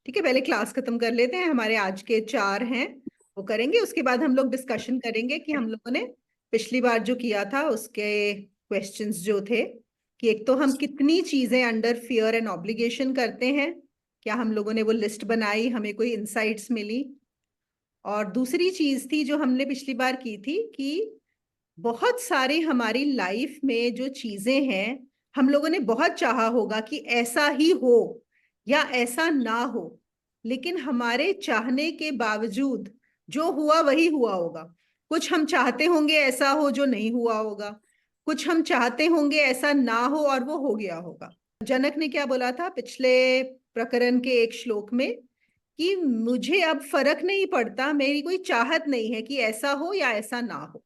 ठीक है, पहले क्लास खत्म कर लेते हैं। हमारे आज के 4 हैं, वो करेंगे। उसके बाद हम लोग डिस्कशन करेंगे कि हम लोगों ने पिछली बार जो किया था उसके क्वेश्चंस जो थे, कि एक तो हम कितनी चीजें अंडर फियर एंड ऑब्लिगेशन करते हैं, क्या हम लोगों ने वो लिस्ट बनाई, हमें कोई इंसाइट्स मिली। और दूसरी चीज थी जो हमने पिछली बार की थी कि बहुत सारी हमारी लाइफ में जो चीजें हैं, हम लोगों ने बहुत चाहा होगा कि ऐसा ही हो या ऐसा ना हो, लेकिन हमारे चाहने के बावजूद जो हुआ वही हुआ होगा। कुछ हम चाहते होंगे ऐसा हो जो नहीं हुआ होगा, कुछ हम चाहते होंगे ऐसा ना हो और वो हो गया होगा। जनक ने क्या बोला था पिछले प्रकरण के एक श्लोक में, कि मुझे अब फर्क नहीं पड़ता, मेरी कोई चाहत नहीं है कि ऐसा हो या ऐसा ना हो,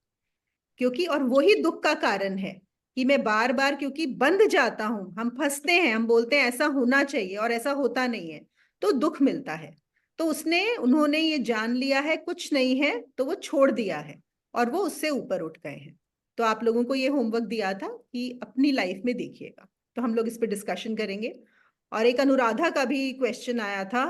क्योंकि और वही दुख का कारण है कि मैं बार बार क्योंकि बंध जाता हूं, हम फंसते हैं, हम बोलते हैं ऐसा होना चाहिए और ऐसा होता नहीं है, तो दुख मिलता है। तो उन्होंने ये जान लिया है कुछ नहीं है, तो वो छोड़ दिया है और वो उससे ऊपर उठ गए हैं। तो आप लोगों को ये होमवर्क दिया था कि अपनी लाइफ में देखिएगा, तो हम लोग इस पर डिस्कशन करेंगे। और एक अनुराधा का भी क्वेश्चन आया था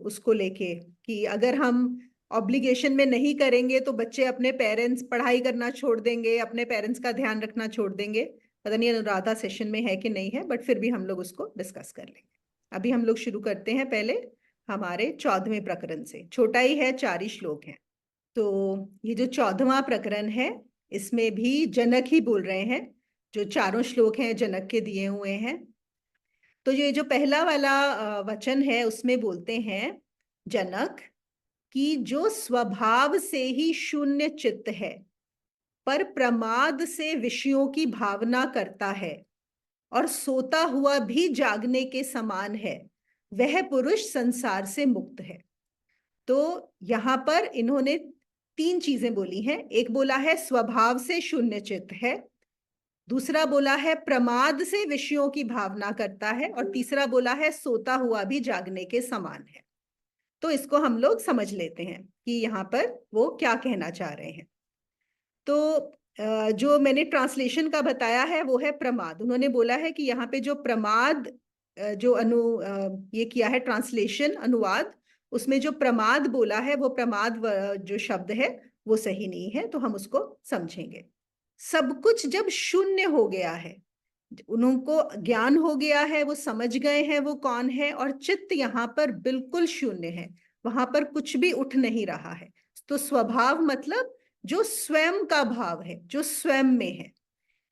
उसको लेके, कि अगर हम ऑब्लिगेशन में नहीं करेंगे तो बच्चे अपने पेरेंट्स पढ़ाई करना छोड़ देंगे, अपने पेरेंट्स का ध्यान रखना छोड़ देंगे। पता नहीं अनुराधा सेशन में है कि नहीं है, बट फिर भी हम लोग उसको डिस्कस कर लेंगे। अभी हम लोग शुरू करते हैं पहले हमारे 14वें प्रकरण से। छोटा ही है, 4 ही श्लोक हैं। तो ये जो 14वां प्रकरण है, इसमें भी जनक ही बोल रहे हैं। जो चारों श्लोक हैं जनक के दिए हुए हैं। तो ये जो पहला वाला वचन है उसमें बोलते हैं जनक कि जो स्वभाव से ही शून्य चित्त है पर प्रमाद से विषयों की भावना करता है और सोता हुआ भी जागने के समान है, वह पुरुष संसार से मुक्त है। तो यहां पर इन्होंने 3 चीजें बोली हैं। एक बोला है स्वभाव से शून्य चित्त है, दूसरा बोला है प्रमाद से विषयों की भावना करता है, और तीसरा बोला है सोता हुआ भी जागने के समान है। तो इसको हम लोग समझ लेते हैं कि यहाँ पर वो क्या कहना चाह रहे हैं। तो जो मैंने ट्रांसलेशन का बताया है वो है प्रमाद। उन्होंने बोला है कि यहाँ पे जो प्रमाद जो ये किया है ट्रांसलेशन, अनुवाद, उसमें जो प्रमाद बोला है वो प्रमाद जो शब्द है वो सही नहीं है, तो हम उसको समझेंगे। सब कुछ जब शून्य हो गया है, उनको ज्ञान हो गया है, वो समझ गए हैं वो कौन है, और चित्त यहाँ पर बिल्कुल शून्य है, वहां पर कुछ भी उठ नहीं रहा है। तो स्वभाव मतलब जो स्वयं का भाव है, जो स्वयं में है,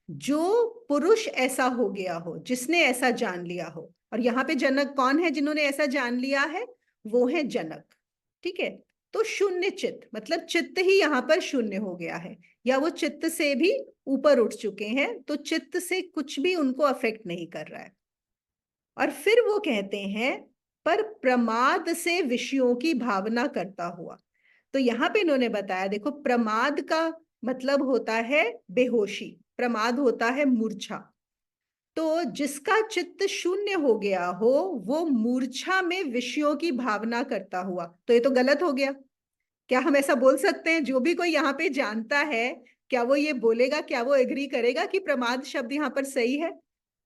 जो पुरुष ऐसा हो गया हो, जिसने ऐसा जान लिया हो। और यहाँ पे जनक कौन है जिन्होंने ऐसा जान लिया है? वो है जनक। ठीक है, तो शून्य चित्त मतलब चित्त ही यहाँ पर शून्य हो गया है, या वो चित्त से भी ऊपर उठ चुके हैं, तो चित्त से कुछ भी उनको अफेक्ट नहीं कर रहा है। और फिर वो कहते हैं पर प्रमाद से विषयों की भावना करता हुआ। तो यहाँ पे इन्होंने बताया, देखो प्रमाद का मतलब होता है बेहोशी, प्रमाद होता है मूर्छा। तो जिसका चित्त शून्य हो गया हो वो मूर्छा में विषयों की भावना करता हुआ, तो ये तो गलत हो गया। क्या हम ऐसा बोल सकते हैं? जो भी कोई यहाँ पे जानता है, क्या वो ये बोलेगा, क्या वो एग्री करेगा कि प्रमाद शब्द यहाँ पर सही है?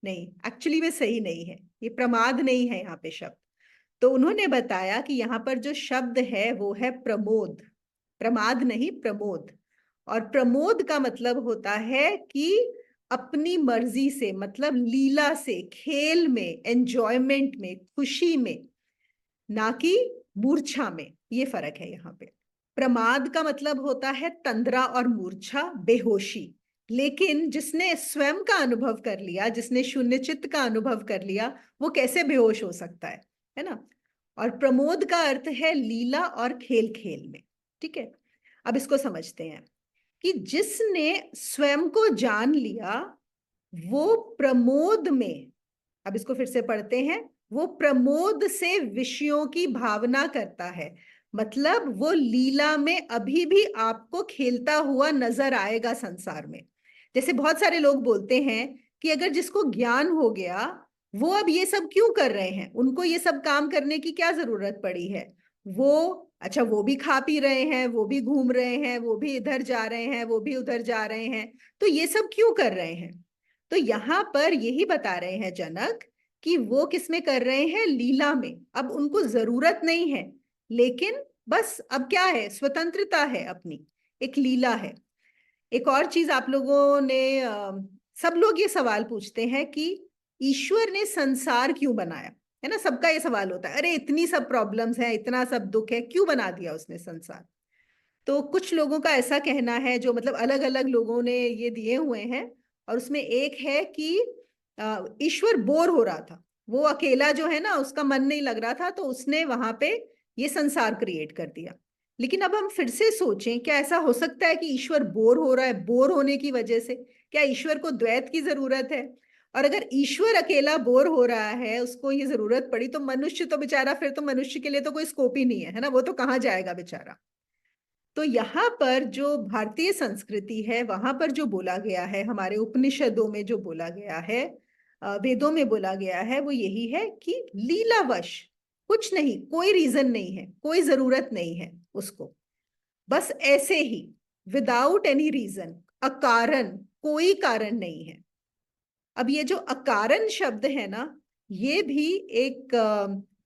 नहीं, एक्चुअली में सही नहीं है, ये प्रमाद नहीं है यहाँ पे शब्द। तो उन्होंने बताया कि यहाँ पर जो शब्द है वो है प्रमोद, प्रमाद नहीं, प्रमोद। और प्रमोद का मतलब होता है कि अपनी मर्जी से, मतलब लीला से, खेल में, एंजॉयमेंट में, खुशी में, ना कि मूर्छा में। ये फर्क है यहाँ पे। प्रमाद का मतलब होता है तंद्रा और मूर्छा, बेहोशी। लेकिन जिसने स्वयं का अनुभव कर लिया, जिसने शून्य चित्त का अनुभव कर लिया, वो कैसे बेहोश हो सकता है ना? और प्रमोद का अर्थ है लीला और खेल खेल में। ठीक है, अब इसको समझते हैं कि जिसने स्वयं को जान लिया वो प्रमोद में, अब इसको फिर से पढ़ते हैं, वो प्रमोद से विषयों की भावना करता है। मतलब वो लीला में अभी भी आपको खेलता हुआ नजर आएगा संसार में। जैसे बहुत सारे लोग बोलते हैं कि अगर जिसको ज्ञान हो गया वो अब ये सब क्यों कर रहे हैं, उनको ये सब काम करने की क्या जरूरत पड़ी है? वो अच्छा, वो भी खा पी रहे हैं, वो भी घूम रहे हैं, वो भी इधर जा रहे हैं, वो भी उधर जा रहे हैं, तो ये सब क्यों कर रहे हैं? तो यहां पर यही बता रहे हैं जनक कि वो किसमें कर रहे हैं, लीला में। अब उनको जरूरत नहीं है, लेकिन बस अब क्या है, स्वतंत्रता है अपनी, एक लीला है। एक और चीज आप लोगों ने सब लोग ये सवाल पूछते हैं कि ईश्वर ने संसार क्यों बनाया, है ना, सबका ये सवाल होता है, अरे इतनी सब प्रॉब्लम्स है, इतना सब दुख है, क्यों बना दिया उसने संसार। तो कुछ लोगों का ऐसा कहना है, जो मतलब अलग अलग लोगों ने ये दिए हुए हैं, और उसमें एक है कि ईश्वर बोर हो रहा था, वो अकेला जो है ना, उसका मन नहीं लग रहा था, तो उसने वहां पे ये संसार क्रिएट कर दिया। लेकिन अब हम फिर से सोचें, क्या ऐसा हो सकता है कि ईश्वर बोर हो रहा है, बोर होने की वजह से? क्या ईश्वर को द्वैत की जरूरत है? और अगर ईश्वर अकेला बोर हो रहा है, उसको ये जरूरत पड़ी, तो मनुष्य तो बेचारा, फिर तो मनुष्य के लिए तो कोई स्कोप ही नहीं है ना, वो तो कहाँ जाएगा बेचारा। तो यहाँ पर जो भारतीय संस्कृति है, वहां पर जो बोला गया है, हमारे उपनिषदों में जो बोला गया है, वेदों में बोला गया है, वो यही है कि लीलावश, कुछ नहीं, कोई रीजन नहीं है, कोई जरूरत नहीं है उसको, बस ऐसे ही, विदाउट एनी रीजन, अकारण, कोई कारण नहीं है। अब ये जो अकारण शब्द है ना, ये भी एक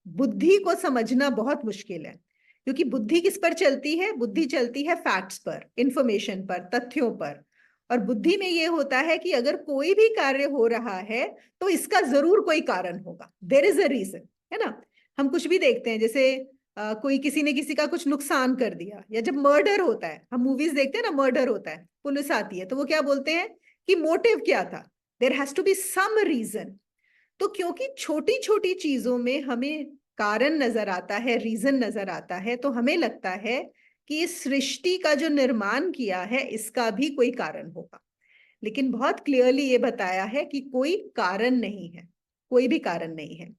बुद्धि को समझना बहुत मुश्किल है, क्योंकि बुद्धि किस पर चलती है, बुद्धि चलती है फैक्ट्स पर, इंफॉर्मेशन पर, तथ्यों पर। और बुद्धि में ये होता है कि अगर कोई भी कार्य हो रहा है, तो इसका जरूर कोई कारण होगा, देयर इज अ रीजन, है ना। हम कुछ भी देखते हैं, जैसे कोई किसी ने किसी का कुछ नुकसान कर दिया, या जब मर्डर होता है, हम मूवीज देखते हैं ना, मर्डर होता है, पुलिस आती है, तो वो क्या बोलते हैं कि मोटिव क्या था, there has to be some reason. तो क्योंकि छोटी छोटी चीजों में हमें कारण नजर आता है, रीजन नजर आता है, तो हमें लगता है कि इस सृष्टि का जो निर्माण किया है, इसका भी कोई कारण होगा। लेकिन बहुत क्लियरली ये बताया है कि कोई कारण नहीं है, कोई भी कारण नहीं है।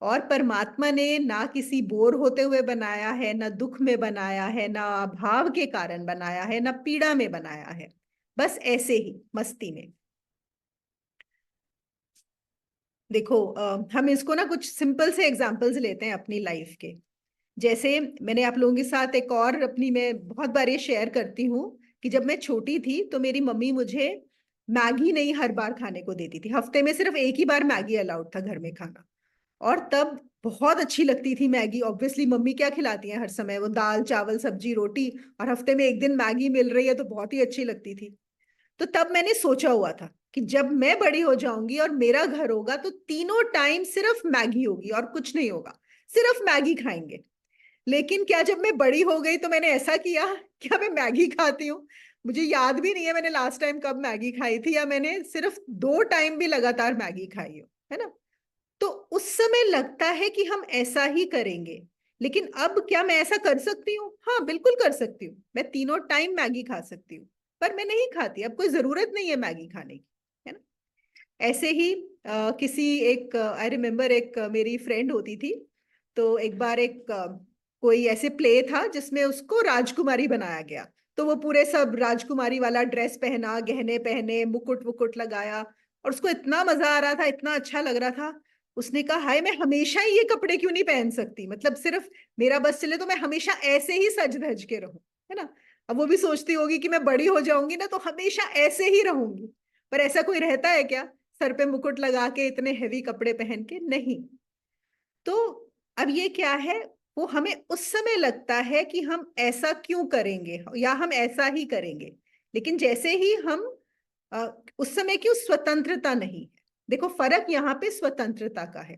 और परमात्मा ने ना किसी बोर होते हुए बनाया है, ना दुख में बनाया है, ना अभाव के कारण बनाया है, ना पीड़ा में बनाया है, बस ऐसे ही मस्ती में। देखो, हम इसको ना कुछ सिंपल से एग्जांपल्स लेते हैं अपनी लाइफ के। जैसे मैंने आप लोगों के साथ एक और अपनी, मैं बहुत बार ये शेयर करती हूँ कि जब मैं छोटी थी, तो मेरी मम्मी मुझे मैगी नहीं हर बार खाने को देती थी, हफ्ते में सिर्फ एक ही बार मैगी अलाउड था घर में खाना। और तब बहुत अच्छी लगती थी मैगी, ऑब्वियसली मम्मी क्या खिलाती हैं हर समय, वो दाल चावल सब्जी रोटी, और हफ्ते में एक दिन मैगी मिल रही है तो बहुत ही अच्छी लगती थी। तो तब मैंने सोचा हुआ था कि जब मैं बड़ी हो जाऊंगी और मेरा घर होगा, तो तीनों टाइम सिर्फ मैगी होगी और कुछ नहीं होगा, सिर्फ मैगी खाएंगे। लेकिन क्या जब मैं बड़ी हो गई तो मैंने ऐसा किया, क्या मैं मैगी खाती हूँ? मुझे याद भी नहीं है मैंने लास्ट टाइम कब मैगी खाई थी, या मैंने सिर्फ 2 टाइम भी लगातार मैगी खाई हो, है ना। तो उस समय लगता है कि हम ऐसा ही करेंगे। लेकिन अब क्या मैं ऐसा कर सकती हूँ? हाँ, बिल्कुल कर सकती हूँ, मैं तीनों टाइम मैगी खा सकती हूँ। पर मैं नहीं खाती, अब कोई जरूरत नहीं है मैगी खाने की, है ना। ऐसे ही किसी एक, आई रिमेम्बर, एक मेरी फ्रेंड होती थी, तो एक बार एक कोई ऐसे प्ले था जिसमें उसको राजकुमारी बनाया गया। तो वो पूरे सब राजकुमारी वाला ड्रेस पहना, गहने पहने, मुकुट वुकुट लगाया, और उसको इतना मजा आ रहा था, इतना अच्छा लग रहा था। उसने कहा, हाय, मैं हमेशा ही ये कपड़े क्यों नहीं पहन सकती, मतलब सिर्फ मेरा बस चले तो मैं हमेशा ऐसे ही सज धज के रहूं, है ना। अब वो भी सोचती होगी कि मैं बड़ी हो जाऊंगी ना, तो हमेशा ऐसे ही रहूंगी। पर ऐसा कोई रहता है क्या, सर पे मुकुट लगा के, इतने हेवी कपड़े पहन के? नहीं। तो अब ये क्या है, वो हमें उस समय लगता है कि हम ऐसा क्यों करेंगे, या हम ऐसा ही करेंगे। लेकिन जैसे ही हम अ, उस समय क्यों स्वतंत्रता नहीं है। देखो, फर्क यहाँ पे स्वतंत्रता का है।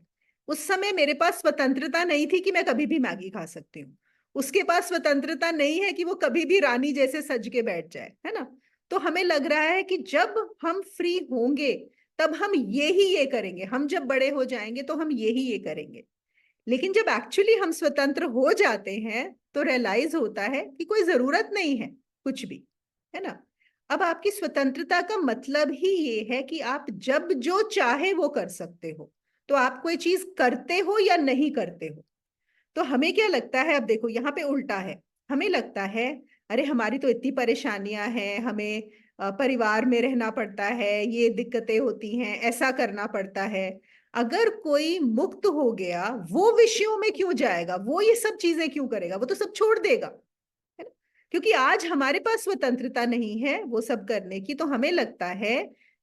उस समय मेरे पास स्वतंत्रता नहीं थी कि मैं कभी भी मैगी खा सकती हूँ। उसके पास स्वतंत्रता नहीं है कि वो कभी भी रानी जैसे सज के बैठ जाए, है ना। तो हमें लग रहा है कि जब हम फ्री होंगे, तब हम ये करेंगे, हम जब बड़े हो जाएंगे तो हम ये करेंगे। लेकिन जब एक्चुअली हम स्वतंत्र हो जाते हैं, तो रियलाइज होता है कि कोई जरूरत नहीं है कुछ भी, है ना। अब आपकी स्वतंत्रता का मतलब ही ये है कि आप जब जो चाहे वो कर सकते हो। तो आप कोई चीज करते हो या नहीं करते हो। तो हमें क्या लगता है, अब देखो यहाँ पे उल्टा है। हमें लगता है, अरे हमारी तो इतनी परेशानियां हैं, हमें परिवार में रहना पड़ता है, ये दिक्कतें होती हैं, ऐसा करना पड़ता है। अगर कोई मुक्त हो गया, वो विषयों में क्यों जाएगा, वो ये सब चीजें क्यों करेगा, वो तो सब छोड़ देगा, है ना। क्योंकि आज हमारे पास स्वतंत्रता नहीं है वो सब करने की, तो हमें लगता है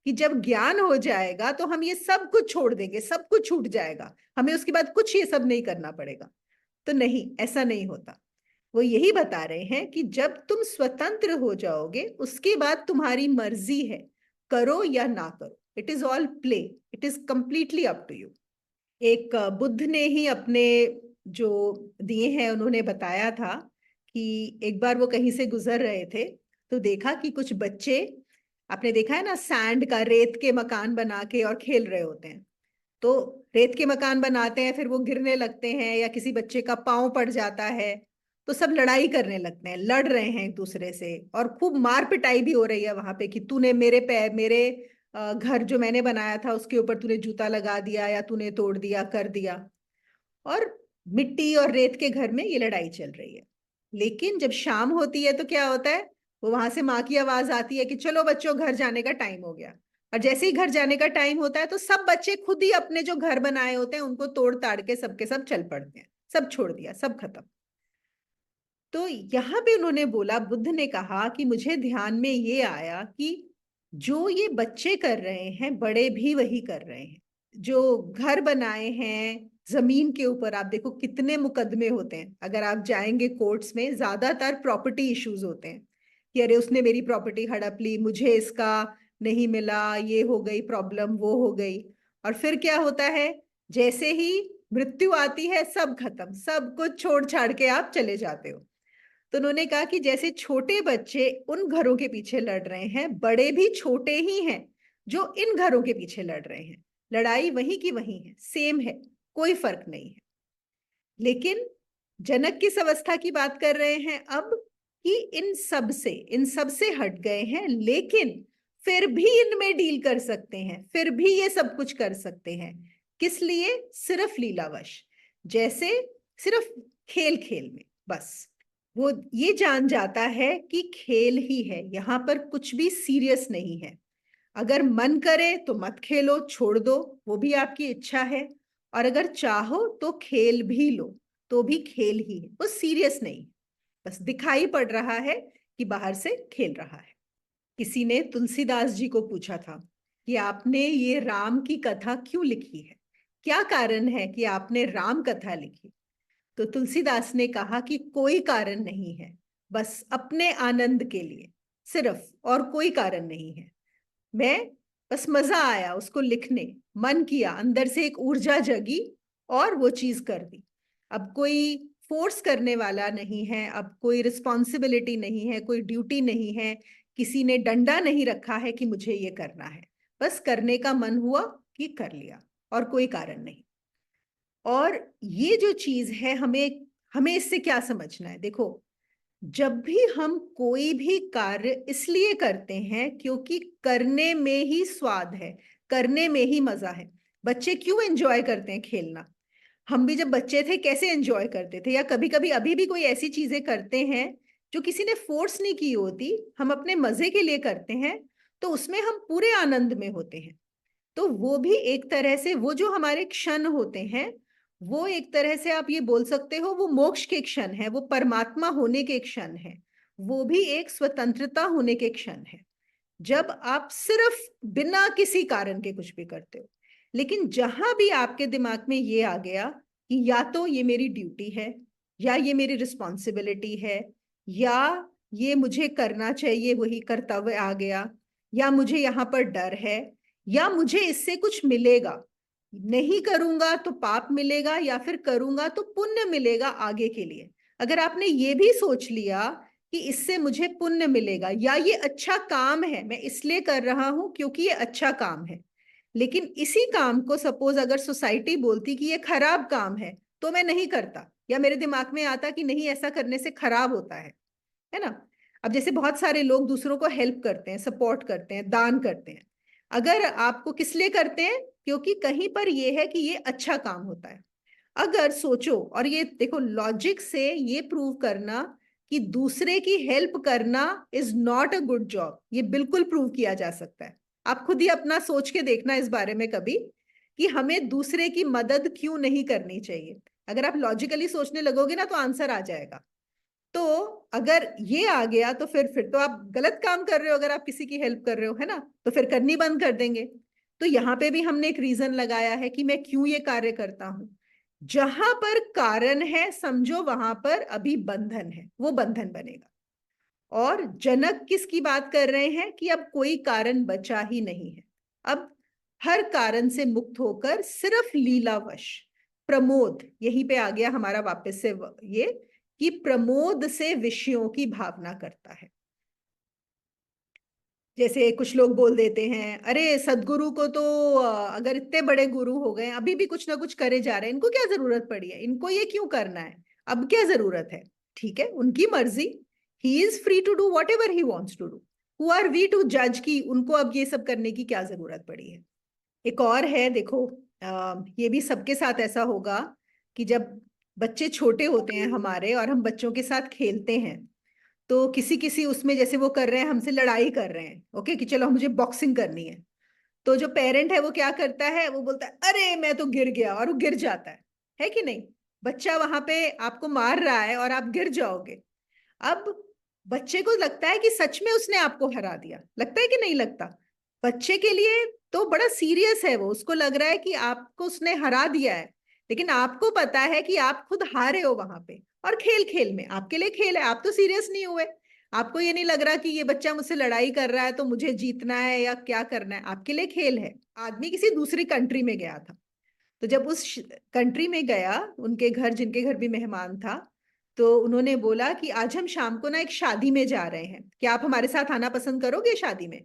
कि जब ज्ञान हो जाएगा तो हम ये सब कुछ छोड़ देंगे, सब कुछ छूट जाएगा, हमें उसके बाद कुछ ये सब नहीं करना पड़ेगा। तो नहीं, ऐसा नहीं होता। वो यही बता रहे हैं कि जब तुम स्वतंत्र हो जाओगे उसके बाद तुम्हारी मर्जी है, करो या ना करो, it is all play, it is completely up to you. एक बुद्ध ने ही अपने जो दिए हैं उन्होंने बताया था कि एक बार वो कहीं से गुजर रहे थे तो देखा कि कुछ बच्चे, आपने देखा है ना, सैंड का, रेत के मकान बना के और खेल रहे होते हैं। तो रेत के मकान बनाते हैं, फिर वो गिरने लगते हैं या किसी बच्चे का पाँव पड़ जाता है तो सब लड़ाई करने लगते हैं, लड़ रहे हैं एक दूसरे से, और खूब मार पिटाई भी हो रही है वहां पे कि तूने मेरे पैर, मेरे घर जो मैंने बनाया था उसके ऊपर तूने जूता लगा दिया या तूने तोड़ दिया, कर दिया। और मिट्टी और रेत के घर में ये लड़ाई चल रही है। लेकिन जब शाम होती है तो क्या होता है, वो वहां से माँ की आवाज आती है कि चलो बच्चों घर जाने का टाइम हो गया। और जैसे ही घर जाने का टाइम होता है तो सब बच्चे खुद ही अपने जो घर बनाए होते हैं उनको तोड़ ताड़ के सबके सब चल पड़ते हैं, सब छोड़ दिया, सब खत्म। तो यहां पे उन्होंने बोला, बुद्ध ने कहा कि मुझे ध्यान में ये आया कि जो ये बच्चे कर रहे हैं बड़े भी वही कर रहे हैं। जो घर बनाए हैं जमीन के ऊपर, आप देखो कितने मुकदमे होते हैं, अगर आप जाएंगे कोर्ट्स में ज्यादातर प्रॉपर्टी इश्यूज होते हैं कि अरे उसने मेरी प्रॉपर्टी हड़प ली, मुझे इसका नहीं मिला, ये हो गई प्रॉब्लम, वो हो गई। और फिर क्या होता है, जैसे ही मृत्यु आती है सब खत्म, सब कुछ छोड़ छाड़ के आप चले जाते हो। तो उन्होंने कहा कि जैसे छोटे बच्चे उन घरों के पीछे लड़ रहे हैं, बड़े भी छोटे ही हैं जो इन घरों के पीछे लड़ रहे हैं। लड़ाई वहीं की वहीं है, सेम है, कोई फर्क नहीं है। लेकिन जनक किस अवस्था की बात कर रहे हैं अब, कि इन सब से हट गए हैं, लेकिन फिर भी इनमें डील कर सकते हैं, फिर भी ये सब कुछ कर सकते हैं। किस लिए? सिर्फ लीलावश, जैसे सिर्फ खेल खेल में बस वो ये जान जाता है कि खेल ही है, यहां पर कुछ भी सीरियस नहीं है। अगर मन करे तो मत खेलो, छोड़ दो, वो भी आपकी इच्छा है। और अगर चाहो तो खेल भी लो, तो भी खेल ही है, वो सीरियस नहीं, बस दिखाई पड़ रहा है कि बाहर से खेल रहा है। किसी ने तुलसीदास जी को पूछा था कि आपने ये राम की कथा क्यों लिखी है, क्या कारण है कि आपने राम कथा लिखी। तो तुलसीदास ने कहा कि कोई कारण नहीं है, बस अपने आनंद के लिए, सिर्फ, और कोई कारण नहीं है। मैं बस मजा आया उसको लिखने, मन किया, अंदर से एक ऊर्जा जगी और वो चीज कर दी। अब कोई फोर्स करने वाला नहीं है, अब कोई रिस्पॉन्सिबिलिटी नहीं है, कोई ड्यूटी नहीं है, किसी ने डंडा नहीं रखा है कि मुझे ये करना है, बस करने का मन हुआ कि कर लिया, और कोई कारण नहीं। और ये जो चीज है, हमें हमें इससे क्या समझना है, देखो, जब भी हम कोई भी कार्य इसलिए करते हैं क्योंकि करने में ही स्वाद है, करने में ही मजा है। बच्चे क्यों एंजॉय करते हैं खेलना? हम भी जब बच्चे थे कैसे एंजॉय करते थे, या कभी कभी अभी भी कोई ऐसी चीजें करते हैं जो किसी ने फोर्स नहीं की होती, हम अपने मजे के लिए करते हैं, तो उसमें हम पूरे आनंद में होते हैं। तो वो भी एक तरह से, वो जो हमारे क्षण होते हैं, वो एक तरह से आप ये बोल सकते हो वो मोक्ष के क्षण है, वो परमात्मा होने के क्षण है, वो भी एक स्वतंत्रता होने के क्षण है, जब आप सिर्फ बिना किसी कारण के कुछ भी करते हो। लेकिन जहां भी आपके दिमाग में ये आ गया कि या तो ये मेरी ड्यूटी है, या ये मेरी रिस्पॉन्सिबिलिटी है, या ये मुझे करना चाहिए, वही कर्तव्य आ गया, या मुझे यहाँ पर डर है, या मुझे इससे कुछ मिलेगा, नहीं करूंगा तो पाप मिलेगा, या फिर करूंगा तो पुण्य मिलेगा आगे के लिए। अगर आपने ये भी सोच लिया कि इससे मुझे पुण्य मिलेगा, या ये अच्छा काम है, मैं इसलिए कर रहा हूं क्योंकि ये अच्छा काम है, लेकिन इसी काम को सपोज अगर सोसाइटी बोलती कि ये खराब काम है मैं नहीं करता, या मेरे दिमाग में आता कि नहीं ऐसा करने से खराब होता है ना। अब जैसे बहुत सारे लोग दूसरों को हेल्प करते हैं, सपोर्ट करते हैं, दान करते हैं, अगर आपको किस लिए करते हैं, क्योंकि कहीं पर ये है कि ये अच्छा काम होता है। अगर सोचो, और ये देखो लॉजिक से ये प्रूव करना कि दूसरे की हेल्प करना is not a good job, ये बिल्कुल प्रूव किया जा सकता है। आप खुद ही अपना सोच के देखना इस बारे में कभी, कि हमें दूसरे की मदद क्यों नहीं करनी चाहिए। अगर आप लॉजिकली सोचने लगोगे ना तो आंसर आ जाएगा। तो अगर ये आ गया तो फिर तो आप गलत काम कर रहे हो, अगर आप किसी की हेल्प कर रहे हो, है ना, तो फिर करनी बंद कर देंगे। तो यहाँ पे भी हमने एक रीजन लगाया है कि मैं क्यों ये कार्य करता हूं। जहां पर कारण है समझो वहां पर अभी बंधन है, वो बंधन बनेगा। और जनक किसकी बात कर रहे हैं कि अब कोई कारण बचा ही नहीं है, अब हर कारण से मुक्त होकर सिर्फ लीलावश प्रमोद, यहीं पे आ गया हमारा वापस से ये कि प्रमोद से विषयों की भावना करता है। जैसे कुछ लोग बोल देते हैं, अरे सदगुरु को तो अगर इतने बड़े गुरु हो गए अभी भी कुछ ना कुछ करे जा रहे हैं, इनको क्या जरूरत पड़ी है, इनको ये क्यों करना है, अब क्या जरूरत है। ठीक है, उनकी मर्जी, he is free to do whatever he wants to do. Who are we to जज कि उनको अब ये सब करने की क्या जरूरत पड़ी है। एक और है, देखो ये भी सबके साथ ऐसा होगा कि जब बच्चे छोटे होते हैं हमारे और हम बच्चों के साथ खेलते हैं, तो किसी किसी उसमें जैसे वो कर रहे हैं, हमसे लड़ाई कर रहे हैं, ओके, कि चलो मुझे बॉक्सिंग करनी है। तो जो पेरेंट है वो क्या करता है, वो बोलता है अरे मैं तो गिर गया, और वो गिर जाता है कि नहीं। बच्चा वहां पे आपको मार रहा है और आप गिर जाओगे। अब बच्चे को लगता है कि सच में उसने आपको हरा दिया, लगता है कि नहीं लगता। बच्चे के लिए तो बड़ा सीरियस है वो, उसको लग रहा है कि आपको उसने हरा दिया है। लेकिन आपको पता है कि आप खुद हारे हो वहां पे, और खेल खेल में आपके लिए खेल है, आप तो सीरियस नहीं हुए। आपको ये नहीं लग रहा कि ये बच्चा मुझसे लड़ाई कर रहा है तो मुझे जीतना है या क्या करना है, आपके लिए खेल है। आदमी किसी दूसरी कंट्री में गया था, तो जब उस कंट्री में गया, उनके घर, जिनके घर भी मेहमान था, तो उन्होंने बोला कि आज हम शाम को ना एक शादी में जा रहे हैं, क्या आप हमारे साथ आना पसंद करोगे शादी में।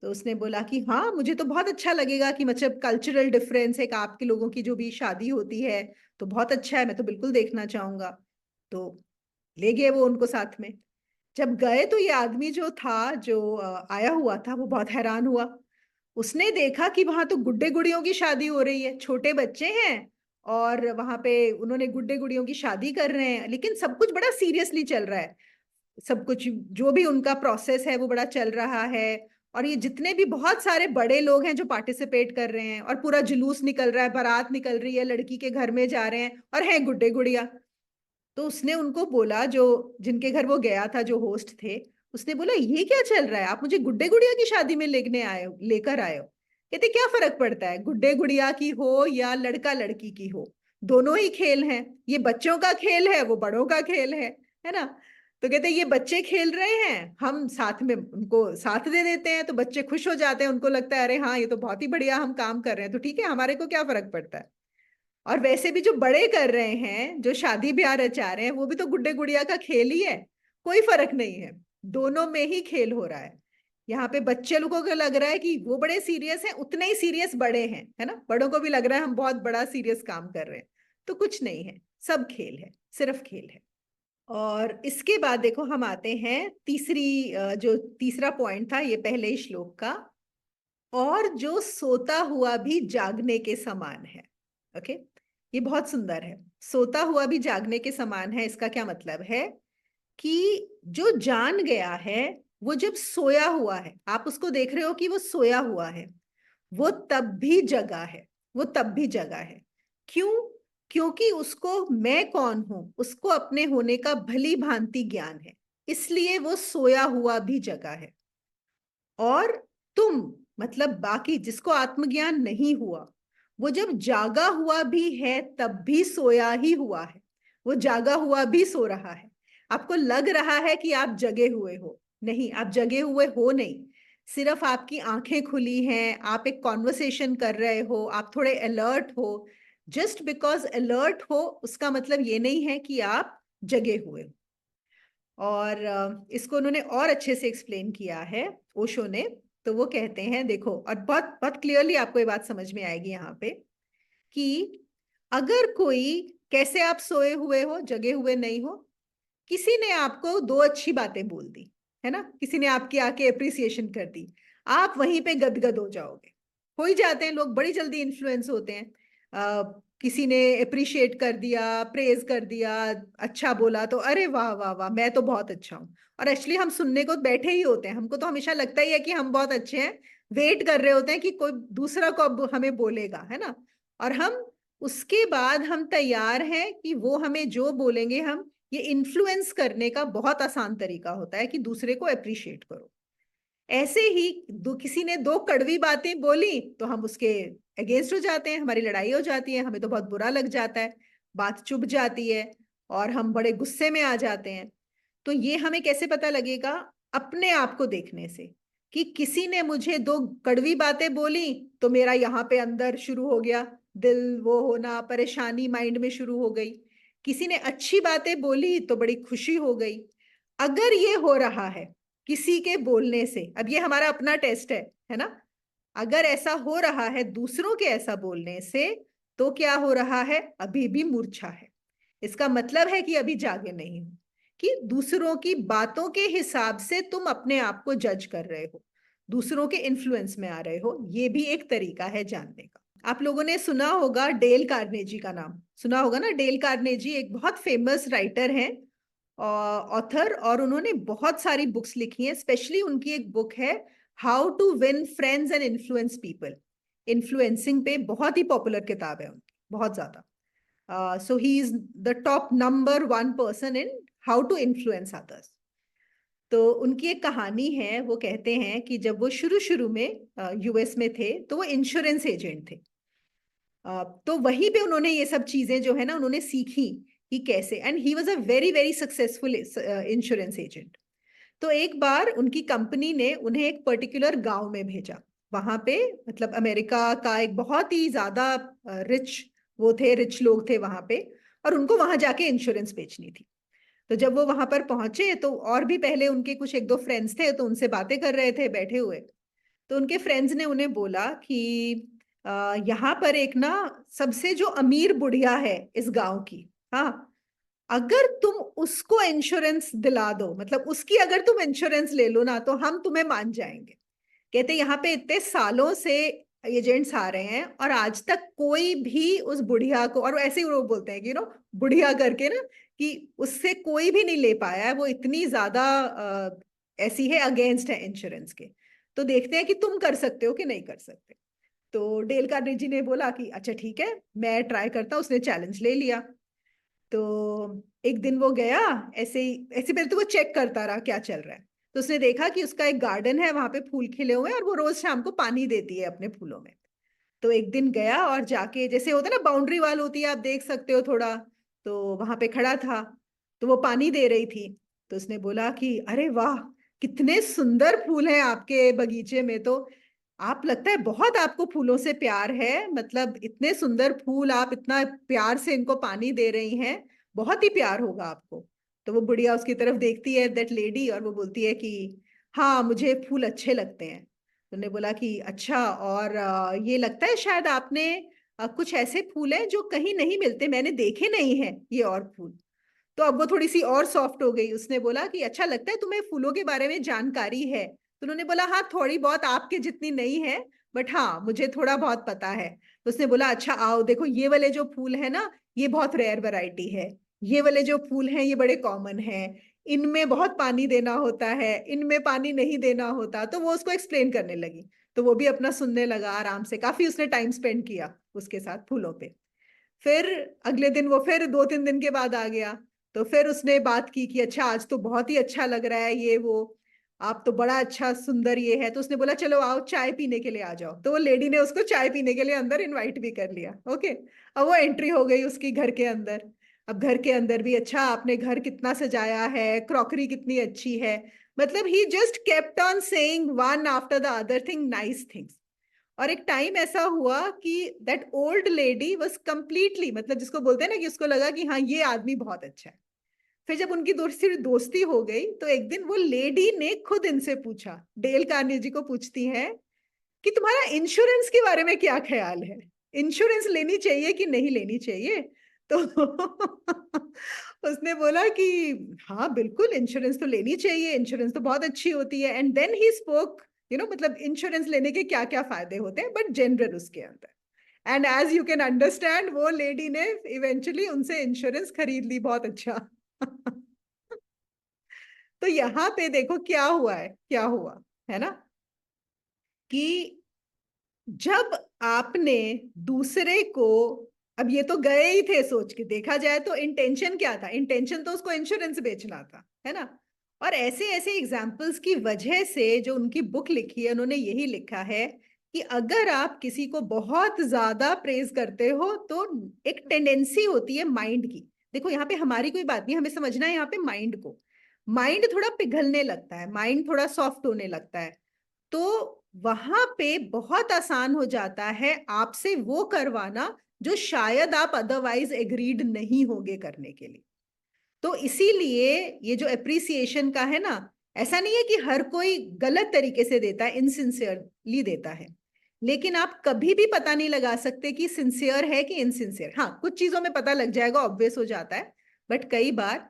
तो उसने बोला कि हाँ मुझे तो बहुत अच्छा लगेगा, कि मतलब कल्चरल डिफरेंस है, कि आपके लोगों की जो भी शादी होती है तो बहुत अच्छा है, मैं तो बिल्कुल देखना चाहूंगा। तो ले गए वो उनको साथ में। जब गए तो ये आदमी जो था, जो आया हुआ था, वो बहुत हैरान हुआ। उसने देखा कि वहां तो गुड्डे गुड़ियों की शादी हो रही है, छोटे बच्चे हैं, और वहां पे उन्होंने गुड्डे गुड़ियों की शादी कर रहे हैं, लेकिन सब कुछ बड़ा सीरियसली चल रहा है। सब कुछ जो भी उनका प्रोसेस है वो बड़ा चल रहा है। और ये जितने भी बहुत सारे बड़े लोग हैं जो पार्टिसिपेट कर रहे हैं, और पूरा जुलूस निकल रहा है, बारात निकल रही है, लड़की के घर में जा रहे हैं, और हैं गुड्डे गुड़िया। तो उसने उनको बोला, जो जिनके घर वो गया था, जो होस्ट थे, उसने बोला ये क्या चल रहा है, आप मुझे गुड्डे गुड़िया की शादी में लेकर आए हो। कहते क्या फर्क पड़ता है, गुड्डे गुड़िया की हो या लड़का लड़की की हो, दोनों ही खेल हैं। ये बच्चों का खेल है, वो बड़ों का खेल है ना। तो कहते ये बच्चे खेल रहे हैं, हम साथ में उनको साथ दे देते हैं, तो बच्चे खुश हो जाते हैं, उनको लगता है अरे हाँ ये तो बहुत ही बढ़िया हम काम कर रहे हैं, तो ठीक है, हमारे को क्या फर्क पड़ता है। और वैसे भी जो बड़े कर रहे हैं, जो शादी ब्याह रचा रहे हैं, वो भी तो गुड्डे गुड़िया का खेल ही है। कोई फर्क नहीं है, दोनों में ही खेल हो रहा है। यहाँ पे बच्चे लोगों को लग रहा है कि वो बड़े सीरियस हैं, उतने ही सीरियस बड़े हैं, है ना, बड़ों को भी लग रहा है हम बहुत बड़ा सीरियस काम कर रहे हैं। तो कुछ नहीं है, सब खेल है, सिर्फ खेल है। और इसके बाद देखो हम आते हैं जो तीसरा पॉइंट था ये पहले ही श्लोक का, और जो सोता हुआ भी जागने के समान है। ओके, ये बहुत सुंदर है। सोता हुआ भी जागने के समान है, इसका क्या मतलब है कि जो जान गया है, वो जब सोया हुआ है, आप उसको देख रहे हो कि वो सोया हुआ है, वो तब भी जगा है, वो तब भी जगा है। क्यों? क्योंकि उसको मैं कौन हूं, उसको अपने होने का भली भांति ज्ञान है, इसलिए वो सोया हुआ भी जगा है। और तुम, मतलब बाकी जिसको आत्मज्ञान नहीं हुआ, वो जब जागा हुआ भी है तब भी सोया ही हुआ है, वो जागा हुआ भी सो रहा है। आपको लग रहा है कि आप जगे हुए हो, नहीं, आप जगे हुए हो नहीं। सिर्फ आपकी आंखें खुली हैं, आप एक कॉन्वर्सेशन कर रहे हो, आप थोड़े अलर्ट हो। जस्ट बिकॉज अलर्ट हो उसका मतलब ये नहीं है कि आप जगे हुए हो। और इसको उन्होंने और अच्छे से एक्सप्लेन किया है, ओशो ने। तो वो कहते हैं, देखो, और बहुत बहुत क्लियरली आपको ये बात समझ में आएगी यहाँ पे, कि अगर कोई, कैसे आप सोए हुए हो, जगे हुए नहीं हो, किसी ने आपको दो अच्छी बातें बोल दी, है ना, किसी ने आपकी आके अप्रिसिएशन कर दी, आप वहीं पे गदगद हो जाओगे। हो ही जाते हैं लोग, बड़ी जल्दी इन्फ्लुएंस होते हैं। किसी ने अप्रिशिएट कर दिया, प्रेज कर दिया, अच्छा बोला, तो अरे वाह वाह वाह मैं तो बहुत अच्छा हूँ। और एक्चुअली हम सुनने को बैठे ही होते हैं, हमको तो हमेशा लगता ही है कि हम बहुत अच्छे हैं, वेट कर रहे होते हैं कि कोई दूसरा को अब हमें बोलेगा, है ना। और हम उसके बाद हम तैयार हैं कि वो हमें जो बोलेंगे हम ये इन्फ्लुएंस करने का बहुत आसान तरीका होता है कि दूसरे को अप्रिशिएट करो। ऐसे ही किसी ने दो कड़वी बातें बोली तो हम उसके अगेंस्ट हो जाते हैं, हमारी लड़ाई हो जाती है, हमें तो बहुत बुरा लग जाता है, बात चुभ जाती है और हम बड़े गुस्से में आ जाते हैं। तो ये हमें कैसे पता लगेगा? अपने आप को देखने से, कि किसी ने मुझे दो कड़वी बातें बोली तो मेरा यहाँ पे अंदर शुरू हो गया, दिल वो होना, परेशानी माइंड में शुरू हो गई। किसी ने अच्छी बातें बोली तो बड़ी खुशी हो गई। अगर ये हो रहा है किसी के बोलने से, अब ये हमारा अपना टेस्ट है ना, अगर ऐसा हो रहा है दूसरों के ऐसा बोलने से, तो क्या हो रहा है? अभी भी मूर्छा है। इसका मतलब है कि अभी जागे नहीं हो, कि दूसरों की बातों के हिसाब से तुम अपने आप को जज कर रहे हो, दूसरों के इन्फ्लुएंस में आ रहे हो। ये भी एक तरीका है जानने का। आप लोगों ने सुना होगा डेल कार्नेजी का नाम, सुना होगा ना? डेल कार्नेजी एक बहुत फेमस राइटर हैं, ऑथर, और उन्होंने बहुत सारी बुक्स लिखी हैं। स्पेशली उनकी एक बुक है how to win friends and influence people. Influencing पे बहुत ही पॉपुलर किताब है उनकी, बहुत ज्यादा। So he is the top number one person in how to influence others. तो उनकी एक कहानी है, वो कहते हैं कि जब वो शुरू शुरू में यूएस में थे तो वो इंश्योरेंस एजेंट थे। तो वहीं पे उन्होंने ये सब चीजें जो है ना उन्होंने सीखी कि कैसे, and he was a very very successful insurance agent. तो एक बार उनकी कंपनी ने उन्हें एक पर्टिकुलर गांव में भेजा। वहां पे मतलब अमेरिका का एक बहुत ही ज्यादा रिच, वो थे रिच लोग थे वहां पे, और उनको वहां जाके इंश्योरेंस बेचनी थी। तो जब वो वहां पर पहुंचे तो और भी पहले उनके कुछ एक दो फ्रेंड्स थे, तो उनसे बातें कर रहे थे बैठे हुए। तो उनके फ्रेंड्स ने उन्हें बोला कि यहाँ पर एक ना सबसे जो अमीर बुढ़िया है इस गांव की, हाँ, अगर तुम उसको इंश्योरेंस दिला दो, मतलब उसकी अगर तुम इंश्योरेंस ले लो ना, तो हम तुम्हें मान जाएंगे। कहते यहाँ पे इतने सालों से एजेंट्स आ रहे हैं और आज तक कोई भी उस बुढ़िया को, और ऐसे ही वो बोलते हैं कि बुढ़िया करके ना, कि उससे कोई भी नहीं ले पाया है, वो इतनी ज्यादा ऐसी है, अगेंस्ट है इंश्योरेंस के। तो देखते हैं कि तुम कर सकते हो कि नहीं कर सकते। तो डेल कार्नेजी ने बोला कि अच्छा ठीक है, मैं ट्राई करता हूँ। उसने चैलेंज ले लिया। तो एक दिन वो गया, ऐसे ही ऐसे पहले तो वो चेक करता रहा क्या चल रहा है। तो उसने देखा कि उसका एक गार्डन है, वहां पे फूल खिले हुए हैं और वो रोज शाम को पानी देती है अपने फूलों में। तो एक दिन गया और जाके, जैसे होता है ना बाउंड्री वाल होती है, आप देख सकते हो थोड़ा, तो वहां पे खड़ा था। तो वो पानी दे रही थी। तो उसने बोला कि अरे वाह, कितने सुंदर फूल हैं आपके बगीचे में। तो आप, लगता है बहुत आपको फूलों से प्यार है, मतलब इतने सुंदर फूल, आप इतना प्यार से इनको पानी दे रही हैं, बहुत ही प्यार होगा आपको। तो वो बुढ़िया उसकी तरफ देखती है, दैट लेडी, और वो बोलती है कि हाँ, मुझे फूल अच्छे लगते हैं। उन्होंने बोला कि अच्छा, और ये लगता है शायद आपने कुछ ऐसे फूल हैं जो कहीं नहीं मिलते, मैंने देखे नहीं हैं ये और फूल। तो अब वो थोड़ी सी और सॉफ्ट हो गई। उसने बोला कि अच्छा, लगता है तुम्हें फूलों के बारे में जानकारी है। तो उन्होंने बोला हाँ, थोड़ी बहुत, आपके जितनी नहीं है, बट हाँ, मुझे थोड़ा बहुत पता है। तो उसने बोला अच्छा आओ देखो, ये वाले जो फूल है ना, ये बहुत रेयर वैरायटी है। ये वाले जो फूल हैं ये बड़े कॉमन हैं। इनमें बहुत पानी देना होता है, इनमें पानी नहीं देना होता। तो वो उसको एक्सप्लेन करने लगी। तो वो भी अपना सुनने लगा आराम से, काफी उसने टाइम स्पेंड किया उसके साथ फूलों पे। फिर अगले दिन वो फिर 2-3 दिन के बाद आ गया। तो फिर उसने बात की कि अच्छा, आज तो बहुत ही अच्छा लग रहा है ये वो, आप तो बड़ा अच्छा सुंदर ये है। तो उसने बोला चलो आओ चाय पीने के लिए आ जाओ। तो वो लेडी ने उसको चाय पीने के लिए अंदर इनवाइट भी कर लिया। ओके। अब वो एंट्री हो गई उसकी घर के अंदर। अब घर के अंदर भी, अच्छा आपने घर कितना सजाया है, क्रॉकरी कितनी अच्छी है, मतलब he just kept on saying one after the other thing, nice things. और एक टाइम ऐसा हुआ कि that old lady was completely, मतलब जिसको बोलते हैं ना कि उसको लगा कि हाँ, ये आदमी बहुत अच्छा है। फिर जब उनकी दोस्ती दोस्ती हो गई, तो एक दिन वो लेडी ने खुद इनसे पूछा, डेल कार्नेजी को पूछती है कि तुम्हारा इंश्योरेंस के बारे में क्या ख्याल है, इंश्योरेंस लेनी चाहिए कि नहीं लेनी चाहिए। तो उसने बोला कि हाँ बिल्कुल, इंश्योरेंस तो लेनी चाहिए, इंश्योरेंस तो बहुत अच्छी होती है। एंड देन ही स्पोक, मतलब इंश्योरेंस लेने के क्या क्या फायदे होते हैं, बट जनरल उसके अंदर। And as you can understand, वो लेडी ने इवेंचुअली उनसे इंश्योरेंस खरीद ली, बहुत अच्छा। तो यहाँ पे देखो क्या हुआ है, क्या हुआ है ना, कि जब आपने दूसरे को अब ये तो गए ही थे, सोच के देखा जाए तो इंटेंशन क्या था, इंटेंशन तो उसको इंश्योरेंस बेचना था, है ना। और ऐसे ऐसे एग्जाम्पल्स की वजह से जो उनकी बुक लिखी है, उन्होंने यही लिखा है कि अगर आप किसी को बहुत ज्यादा प्रेज करते हो तो एक टेंडेंसी होती है माइंड की, देखो यहाँ पे हमारी कोई बात नहीं, हमें समझना है यहाँ पे माइंड को, माइंड थोड़ा पिघलने लगता है, माइंड थोड़ा सॉफ्ट होने लगता है, तो वहां पे बहुत आसान हो जाता है आपसे वो करवाना जो शायद आप अदरवाइज एग्रीड नहीं होगे करने के लिए। तो इसीलिए ये जो अप्रिसिएशन का है ना, ऐसा नहीं है कि हर कोई गलत तरीके से देता है, इनसिंसियरली देता है, लेकिन आप कभी भी पता नहीं लगा सकते कि सिंसियर है कि इनसिंसियर। हाँ, कुछ चीजों में पता लग जाएगा, ऑब्वियस हो जाता है, बट कई बार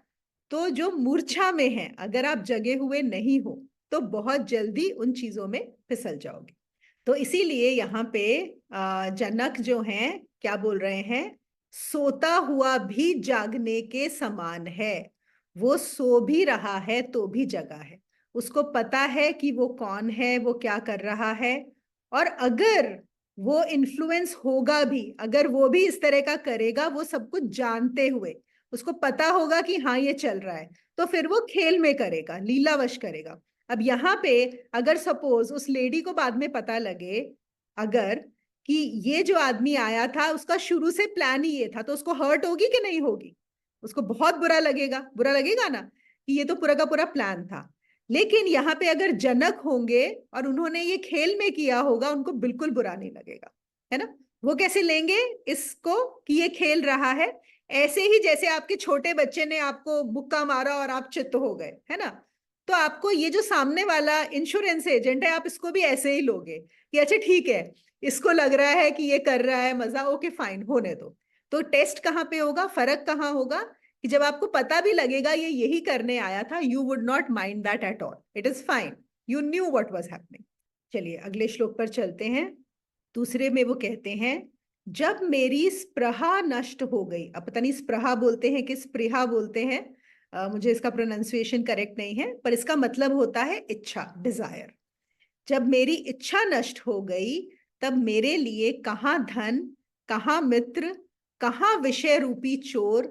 तो जो मूर्छा में है, अगर आप जगे हुए नहीं हो तो बहुत जल्दी उन चीजों में फिसल जाओगे। तो इसीलिए यहाँ पे जनक जो हैं क्या बोल रहे हैं, सोता हुआ भी जागने के समान है, वो सो भी रहा है तो भी जगा है, उसको पता है कि वो कौन है, वो क्या कर रहा है, और अगर वो इन्फ्लुएंस होगा भी, अगर वो भी इस तरह का करेगा, वो सब कुछ जानते हुए, उसको पता होगा कि हाँ ये चल रहा है, तो फिर वो खेल में करेगा, लीलावश करेगा। अब यहाँ पे अगर सपोज उस लेडी को बाद में पता लगे अगर कि ये जो आदमी आया था उसका शुरू से प्लान ही ये था, तो उसको हर्ट होगी कि नहीं होगी, उसको बहुत बुरा लगेगा, बुरा लगेगा ना कि ये तो पूरा का पूरा प्लान था। लेकिन यहाँ पे अगर जनक होंगे और उन्होंने ये खेल में किया होगा, उनको बिल्कुल बुरा नहीं लगेगा, है ना। वो कैसे लेंगे इसको कि ये खेल रहा है, ऐसे ही जैसे आपके छोटे बच्चे ने आपको मुक्का मारा और आप चित्त हो गए, है ना। तो आपको ये जो सामने वाला इंश्योरेंस एजेंट है, आप इसको भी ऐसे ही लोगे कि अच्छा ठीक है, इसको लग रहा है कि ये कर रहा है मजा, ओके फाइन होने दो। तो टेस्ट कहाँ पे होगा, फर्क कहाँ होगा, कि जब आपको पता भी लगेगा ये यही करने आया था, you would not mind that at all, it is fine, you knew what was happening. चलिए अगले श्लोक पर चलते हैं। दूसरे में वो कहते हैं, जब मेरी स्पृहा नष्ट हो गई, अब पता नहीं स्पृहा बोलते हैं कि स्पृहा बोलते हैं, मुझे इसका प्रोनाउंसिएशन करेक्ट नहीं है, पर इसका मतलब होता है इच्छा, डिजायर। जब मेरी इच्छा नष्ट हो गई, तब मेरे लिए कहाँ धन, कहाँ मित्र, कहाँ विषय रूपी चोर,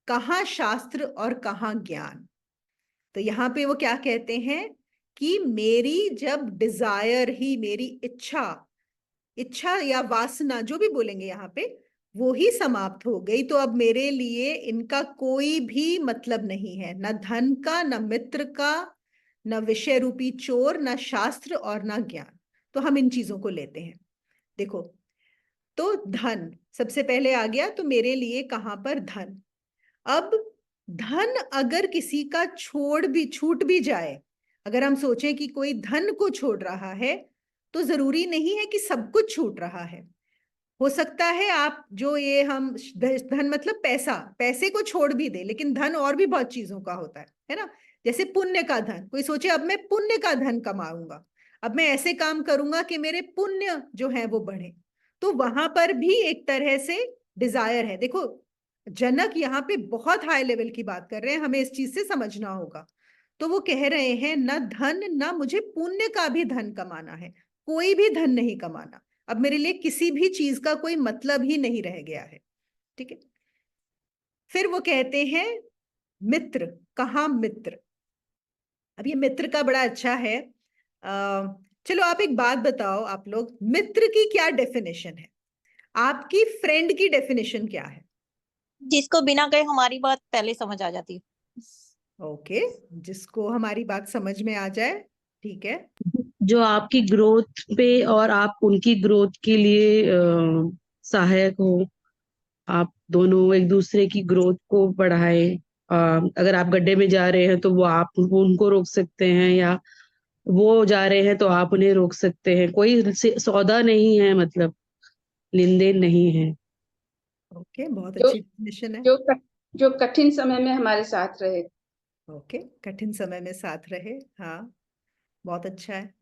कहाँ शास्त्र और कहाँ ज्ञान। तो यहाँ पे वो क्या कहते हैं कि मेरी जब डिजायर ही, मेरी इच्छा, इच्छा या वासना जो भी बोलेंगे यहाँ पे, वो ही समाप्त हो गई, तो अब मेरे लिए इनका कोई भी मतलब नहीं है, न धन का, न मित्र का, न विषय रूपी चोर, न शास्त्र और न ज्ञान। तो हम इन चीजों को लेते हैं। देखो, तो धन सबसे पहले आ गया, तो मेरे लिए कहां पर धन। अब धन अगर किसी का छोड़ भी छूट भी जाए, अगर हम सोचें कि कोई धन को छोड़ रहा है, तो जरूरी नहीं है कि सब कुछ छूट रहा है। हो सकता है आप जो ये हम धन मतलब पैसा, पैसे को छोड़ भी दे, लेकिन धन और भी बहुत चीजों का होता है ना। जैसे पुण्य का धन, कोई सोचे अब मैं पुण्य का धन कमाऊंगा, अब मैं ऐसे काम करूंगा कि मेरे पुण्य जो है वो बढ़े, तो वहां पर भी एक तरह से डिजायर है। देखो, जनक यहाँ पे बहुत हाई लेवल की बात कर रहे हैं, हमें इस चीज से समझना होगा। तो वो कह रहे हैं न धन, न मुझे पुण्य का भी धन कमाना है, कोई भी धन नहीं कमाना, अब मेरे लिए किसी भी चीज का कोई मतलब ही नहीं रह गया है। ठीक है। फिर वो कहते हैं मित्र, कहाँ मित्र। अब ये मित्र का बड़ा अच्छा है। चलो आप एक बात बताओ, आप लोग मित्र की क्या डेफिनेशन है, आपकी फ्रेंड की डेफिनेशन क्या है। जिसको बिना कहे हमारी बात पहले समझ आ जाती है। ओके, जिसको हमारी बात समझ में आ जाए, ठीक है। जो आपकी ग्रोथ पे और आप उनकी ग्रोथ के लिए सहायक हो, आप दोनों एक दूसरे की ग्रोथ को बढ़ाएं। अगर आप गड्ढे में जा रहे हैं तो वो उनको रोक सकते हैं, या वो जा रहे हैं तो आप उन्हें रोक सकते हैं। कोई सौदा नहीं है, मतलब लेन देन नहीं है। ओके, बहुत जो अच्छी डेफिनेशन है। जो जो कठिन समय में हमारे साथ रहे। ओके, कठिन समय में साथ रहे, हाँ, बहुत अच्छा है।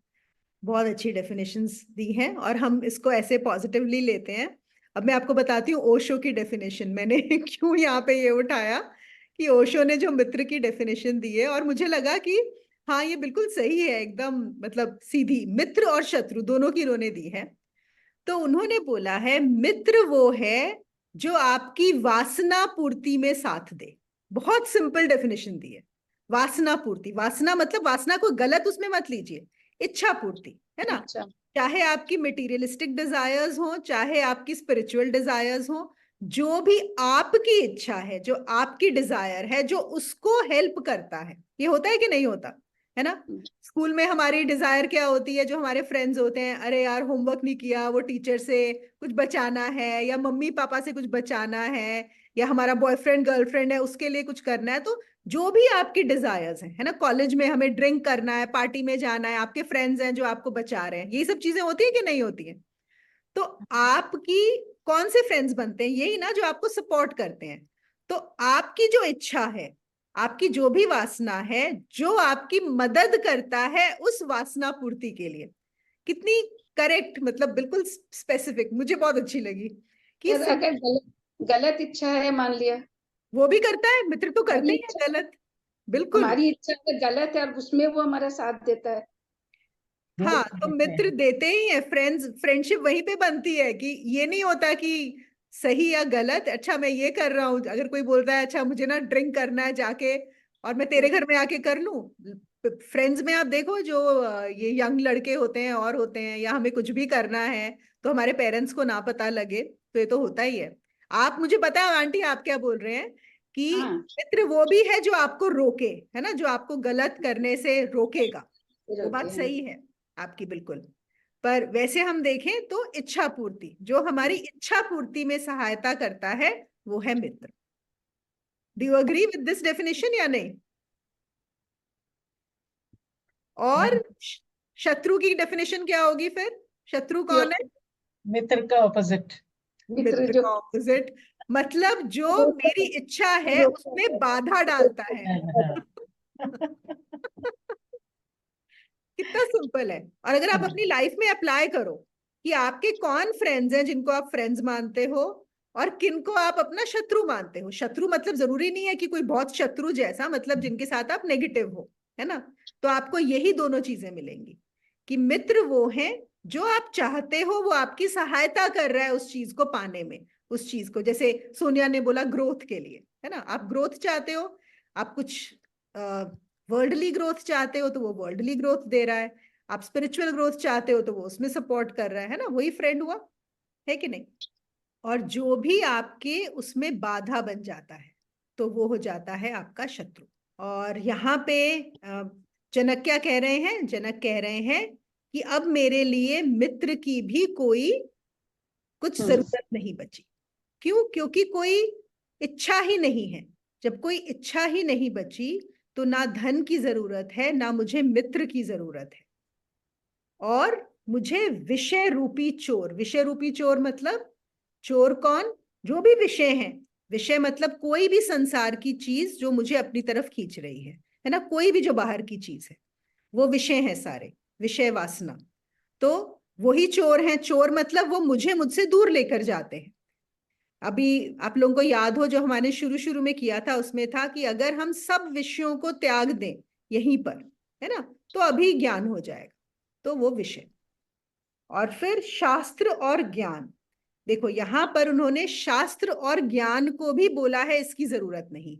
बहुत अच्छी डेफिनेशंस दी हैं और हम इसको ऐसे पॉजिटिवली लेते हैं। अब मैं आपको बताती हूँ ओशो की डेफिनेशन, मैंने क्यों यहाँ पे ये उठाया कि ओशो ने जो मित्र की डेफिनेशन दी है, और मुझे लगा कि हाँ ये बिल्कुल सही है एकदम, मतलब सीधी, मित्र और शत्रु दोनों की इन्होंने दी है। तो उन्होंने बोला है मित्र वो है जो आपकी वासना पूर्ति में साथ दे। बहुत सिंपल डेफिनेशन दी है वासना पूर्ति। वासना मतलब वासना को गलत उसमें मत लीजिए, इच्छा पूर्ति है ना। अच्छा, चाहे आपकी मटेरियलिस्टिक डिजायर्स हो, चाहे आपकी स्पिरिचुअल डिजायर्स हो, जो भी आपकी इच्छा है, जो आपकी डिजायर है, जो उसको हेल्प करता है, ये होता है कि नहीं होता है ना। स्कूल में हमारी डिजायर क्या होती है, जो हमारे फ्रेंड्स होते हैं, अरे यार होमवर्क नहीं किया, वो टीचर से कुछ बचाना है, या मम्मी पापा से कुछ बचाना है, या हमारा बॉयफ्रेंड गर्लफ्रेंड है उसके लिए कुछ करना है। तो जो भी आपकी डिजायर्स हैं है ना, कॉलेज में हमें ड्रिंक करना है, पार्टी में जाना है, आपके फ्रेंड्स हैं जो आपको बचा रहे हैं, ये सब चीजें होती है कि नहीं होती है। तो आपकी कौन से फ्रेंड्स बनते हैं, यही ना जो आपको सपोर्ट करते हैं। तो आपकी जो इच्छा है, आपकी जो भी वासना है, जो आपकी मदद करता है उस वासना पूर्ति के लिए। कितनी करेक्ट, मतलब बिल्कुल स्पेसिफिक, मुझे बहुत अच्छी लगी कि और अगर गलत इच्छा है, मान लिया वो भी करता है, मित्र तो करते हमारी ही है इच्छा गलत, बिल्कुल। हमारी इच्छा अगर गलत है और उसमें वो हमारा साथ देता है, हाँ, तो मित्र देते ही है, फ्रेंड्स, फ्रेंडशिप वहीं पे बनती है कि ये नहीं होता कि सही या गलत। अच्छा मैं ये कर रहा हूँ, अगर कोई बोल रहा है अच्छा मुझे ना ड्रिंक करना है जाके, और मैं तेरे घर में आके कर लूं। फ्रेंड्स में आप देखो जो ये यंग लड़के होते हैं और होते हैं, या हमें कुछ भी करना है तो हमारे पेरेंट्स को ना पता लगे, तो ये तो होता ही है। आप मुझे पता है आंटी आप क्या बोल रहे हैं कि हाँ, मित्र वो भी है जो आपको रोके, है ना, जो आपको गलत करने से रोकेगा। फिर वो होते बात हैं। सही है आपकी, बिल्कुल। पर वैसे हम देखें तो इच्छा पूर्ति, जो हमारी इच्छा पूर्ति में सहायता करता है, वो है मित्र। Do you agree with this definition या नहीं? और शत्रु की डेफिनेशन क्या होगी फिर? शत्रु कौन है? मित्र का ऑपोजिट। मित्र मित्र जो का ऑपोजिट, मतलब जो मेरी इच्छा है उसमें बाधा डालता है। कितना सिंपल है। और अगर आप अपनी लाइफ में अप्लाई करो कि आपके कौन फ्रेंड्स हैं जिनको आप फ्रेंड्स मानते हो, और किनको आप अपना शत्रु मानते हो। शत्रु मतलब जरूरी नहीं है कि कोई बहुत शत्रु जैसा, मतलब जिनके साथ आप नेगेटिव हो, है ना। तो आपको यही दोनों चीजें मिलेंगी कि मित्र वो हैं जो आप चाहते हो, वो आपकी सहायता कर रहा है उस चीज को पाने में। उस चीज को, जैसे सोनिया ने बोला ग्रोथ के लिए, है ना, आप ग्रोथ चाहते हो, आप कुछ वर्ल्डली ग्रोथ चाहते हो तो वो वर्ल्डली ग्रोथ दे रहा है, आप स्पिरिचुअल ग्रोथ चाहते हो तो वो उसमें सपोर्ट कर रहा है ना, वही फ्रेंड हुआ, है कि नहीं। और जो भी आपके उसमें बाधा बन जाता है तो वो हो जाता है आपका शत्रु। और यहाँ पे जनक क्या कह रहे हैं? जनक कह रहे हैं कि अब मेरे लिए मित्र की भी कोई कुछ जरूरत नहीं बची। क्यों? क्योंकि कोई इच्छा ही नहीं है। जब कोई इच्छा ही नहीं बची तो ना धन की जरूरत है, ना मुझे मित्र की जरूरत है। और मुझे विषय रूपी चोर, विषय रूपी चोर मतलब चोर कौन? जो भी विषय है, विषय मतलब कोई भी संसार की चीज जो मुझे अपनी तरफ खींच रही है ना, कोई भी जो बाहर की चीज है, वो विषय है सारे, विषय वासना। तो वही चोर हैं। चोर मतलब वो मुझे मुझसे दूर लेकर जाते हैं। अभी आप लोगों को याद हो जो हमारे शुरू शुरू में किया था, उसमें था कि अगर हम सब विषयों को त्याग दें यहीं पर, है ना, तो अभी ज्ञान हो जाएगा। तो वो विषय। और फिर शास्त्र और ज्ञान। देखो यहां पर उन्होंने शास्त्र और ज्ञान को भी बोला है, इसकी जरूरत नहीं।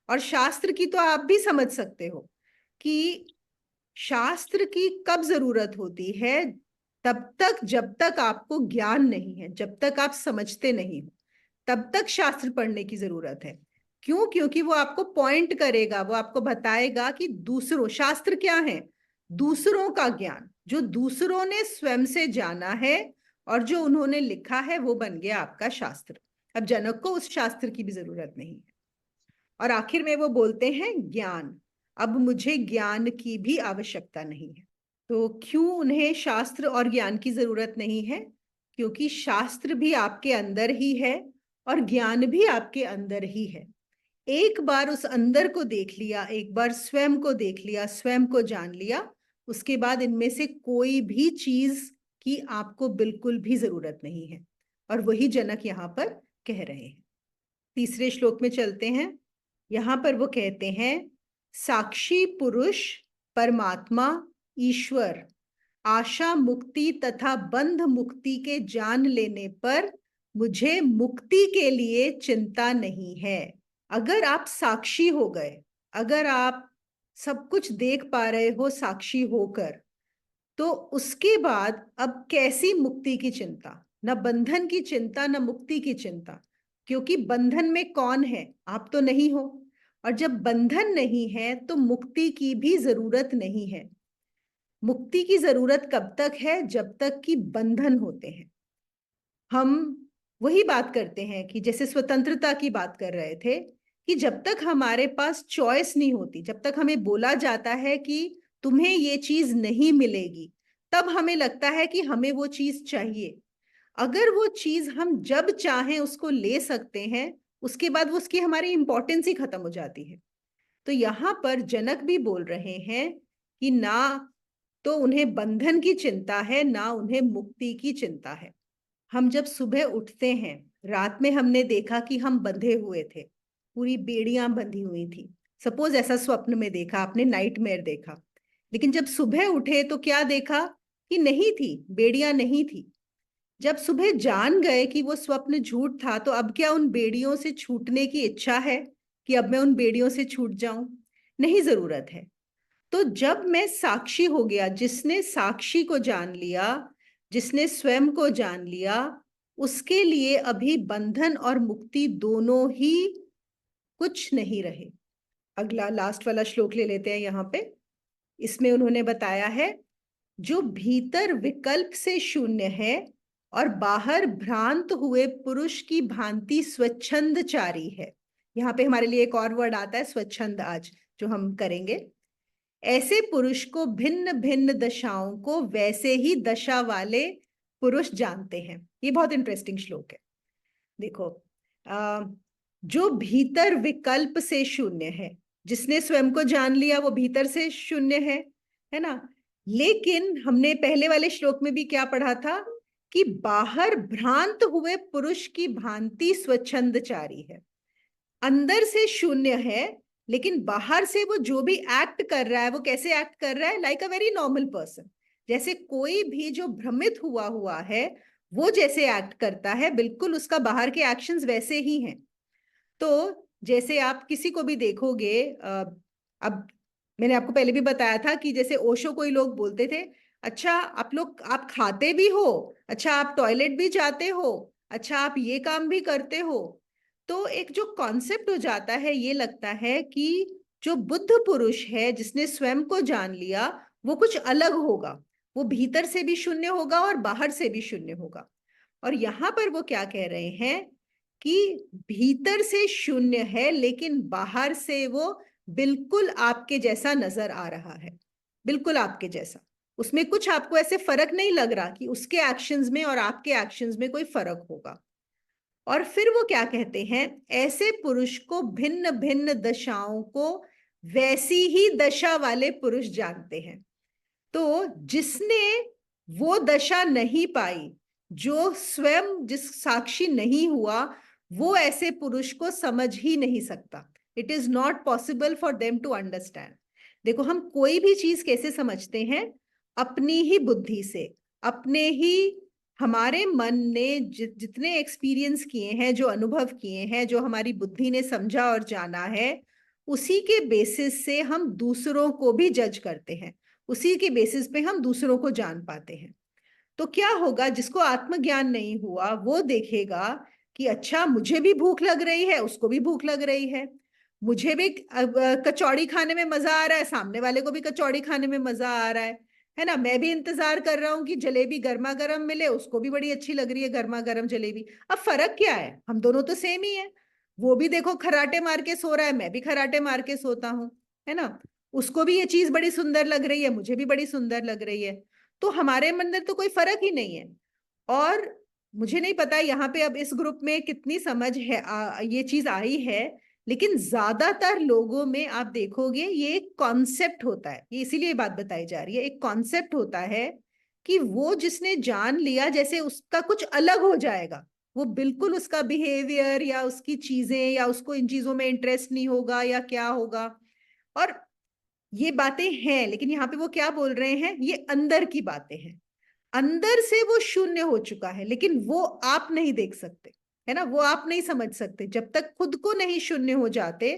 और शास्त्र की तो आप भी समझ सकते हो कि शास्त्र की कब जरूरत होती है? तब तक जब तक आपको ज्ञान नहीं है, जब तक आप समझते नहीं हो, तब तक शास्त्र पढ़ने की जरूरत है। क्यों? क्योंकि वो आपको पॉइंट करेगा, वो आपको बताएगा कि दूसरों, शास्त्र क्या है? दूसरों का ज्ञान, जो दूसरों ने स्वयं से जाना है और जो उन्होंने लिखा है, वो बन गया आपका शास्त्र। अब जनक को उस शास्त्र की भी जरूरत नहीं है। और आखिर में वो बोलते हैं ज्ञान, अब मुझे ज्ञान की भी आवश्यकता नहीं है। तो क्यों उन्हें शास्त्र और ज्ञान की जरूरत नहीं है? क्योंकि शास्त्र भी आपके अंदर ही है और ज्ञान भी आपके अंदर ही है। एक बार उस अंदर को देख लिया, एक बार स्वयं को देख लिया, स्वयं को जान लिया, उसके बाद इनमें से कोई भी चीज की आपको बिल्कुल भी जरूरत नहीं है। और वही जनक यहाँ पर कह रहे हैं। तीसरे श्लोक में चलते हैं। यहां पर वो कहते हैं, साक्षी पुरुष परमात्मा ईश्वर आशा मुक्ति तथा बंध मुक्ति के जान लेने पर मुझे मुक्ति के लिए चिंता नहीं है। अगर आप साक्षी हो गए, अगर आप सब कुछ देख पा रहे हो साक्षी होकर, तो उसके बाद अब कैसी मुक्ति की चिंता? न बंधन की चिंता, न मुक्ति की चिंता, क्योंकि बंधन में कौन है? आप तो नहीं हो। और जब बंधन नहीं है तो मुक्ति की भी जरूरत नहीं है। मुक्ति की जरूरत कब तक है? जब तक कि बंधन होते हैं। हम वही बात करते हैं कि जैसे स्वतंत्रता की बात कर रहे थे, कि जब तक हमारे पास चॉइस नहीं होती, जब तक हमें बोला जाता है कि तुम्हें ये चीज नहीं मिलेगी, तब हमें लगता है कि हमें वो चीज चाहिए। अगर वो चीज हम जब चाहें उसको ले सकते हैं, उसके बाद वो उसकी हमारी इंपॉर्टेंस ही खत्म हो जाती है। तो यहाँ पर जनक भी बोल रहे हैं कि ना तो उन्हें बंधन की चिंता है, ना उन्हें मुक्ति की चिंता है। हम जब सुबह उठते हैं, रात में हमने देखा कि हम बंधे हुए थे, पूरी बेड़ियां बंधी हुई थी। सपोज ऐसा स्वप्न में देखा आपने, नाइटमेयर देखा, लेकिन जब सुबह उठे तो क्या देखा? कि नहीं थी, बेड़ियां नहीं थी। जब सुबह जान गए कि वो स्वप्न झूठ था, तो अब क्या उन बेड़ियों से छूटने की इच्छा है कि अब मैं उन बेड़ियों से छूट जाऊं? नहीं, जरूरत है। तो जब मैं साक्षी हो गया, जिसने साक्षी को जान लिया, जिसने स्वयं को जान लिया, उसके लिए अभी बंधन और मुक्ति दोनों ही कुछ नहीं रहे। अगला लास्ट वाला श्लोक ले लेते हैं यहाँ पे। इसमें उन्होंने बताया है, जो भीतर विकल्प से शून्य है और बाहर भ्रांत हुए पुरुष की भांति स्वच्छंदचारी है। यहाँ पे हमारे लिए एक और वर्ड आता है स्वच्छंद, आज जो हम करेंगे। ऐसे पुरुष को भिन्न भिन्न दशाओं को वैसे ही दशा वाले पुरुष जानते हैं। ये बहुत इंटरेस्टिंग श्लोक है। देखो, जो भीतर विकल्प से शून्य है, जिसने स्वयं को जान लिया वो भीतर से शून्य है ना। लेकिन हमने पहले वाले श्लोक में भी क्या पढ़ा था कि बाहर भ्रांत हुए पुरुष की भांति स्वच्छंदचारी है। अंदर से शून्य है, लेकिन बाहर से वो जो भी एक्ट कर रहा है, वो कैसे एक्ट कर रहा है? Like a very normal person. जैसे कोई भी जो भ्रमित हुआ है, वो जैसे एक्ट करता है, बिल्कुल उसका बाहर के एक्शंस वैसे ही हैं। तो जैसे आप किसी को भी देखोगे, अब मैंने आपको पहले भी बताया था कि जैसे ओशो कोई लोग बोलते थे, अच्छा आप खाते भी हो, अच्छा आप टॉयलेट भी जाते हो, अच्छा आप ये काम भी करते हो। तो एक जो कॉन्सेप्ट हो जाता है, ये लगता है कि जो बुद्ध पुरुष है, जिसने स्वयं को जान लिया, वो कुछ अलग होगा, वो भीतर से भी शून्य होगा और बाहर से भी शून्य होगा। और यहाँ पर वो क्या कह रहे हैं कि भीतर से शून्य है, लेकिन बाहर से वो बिल्कुल आपके जैसा नजर आ रहा है, बिल्कुल आपके जैसा। उसमें कुछ आपको ऐसे फर्क नहीं लग रहा कि उसके एक्शंस में और आपके एक्शंस में कोई फर्क होगा। और फिर वो क्या कहते हैं, ऐसे पुरुष को भिन्न भिन्न दशाओं को वैसी ही दशा वाले पुरुष जानते हैं। तो जिसने वो दशा नहीं पाई, जो स्वयं जिस साक्षी नहीं हुआ, वो ऐसे पुरुष को समझ ही नहीं सकता। It is not possible for them to understand. देखो, हम कोई भी चीज कैसे समझते हैं? अपनी ही बुद्धि से, अपने ही, हमारे मन ने जितने एक्सपीरियंस किए हैं, जो अनुभव किए हैं, जो हमारी बुद्धि ने समझा और जाना है, उसी के बेसिस से हम दूसरों को भी जज करते हैं, उसी के बेसिस पे हम दूसरों को जान पाते हैं। तो क्या होगा, जिसको आत्मज्ञान नहीं हुआ वो देखेगा कि अच्छा मुझे भी भूख लग रही है, उसको भी भूख लग रही है, मुझे भी कचौड़ी खाने में मजा आ रहा है, सामने वाले को भी कचौड़ी खाने में मजा आ रहा है ना। मैं भी इंतजार कर रहा हूँ कि जलेबी गर्मा गर्म मिले, उसको भी बड़ी अच्छी लग रही है गर्मा गर्म जलेबी। अब फर्क क्या है? हम दोनों तो सेम ही है। वो भी देखो खराटे मार के सो रहा है, मैं भी खराटे मार के सोता हूँ, है ना। उसको भी ये चीज बड़ी सुंदर लग रही है, मुझे भी बड़ी सुंदर लग रही है। तो हमारे अंदर तो कोई फर्क ही नहीं है। और मुझे नहीं पता यहाँ पे अब इस ग्रुप में कितनी समझ है, ये चीज आई है, लेकिन ज्यादातर लोगों में आप देखोगे ये एक कॉन्सेप्ट होता है। ये इसीलिए बात बताई जा रही है, एक कॉन्सेप्ट होता है कि वो जिसने जान लिया, जैसे उसका कुछ अलग हो जाएगा, वो बिल्कुल उसका बिहेवियर या उसकी चीजें या उसको इन चीजों में इंटरेस्ट नहीं होगा या क्या होगा। और ये बातें हैं, लेकिन यहाँ पे वो क्या बोल रहे हैं, ये अंदर की बातें हैं। अंदर से वो शून्य हो चुका है, लेकिन वो आप नहीं देख सकते, है ना, वो आप नहीं समझ सकते। जब तक खुद को नहीं शून्य हो जाते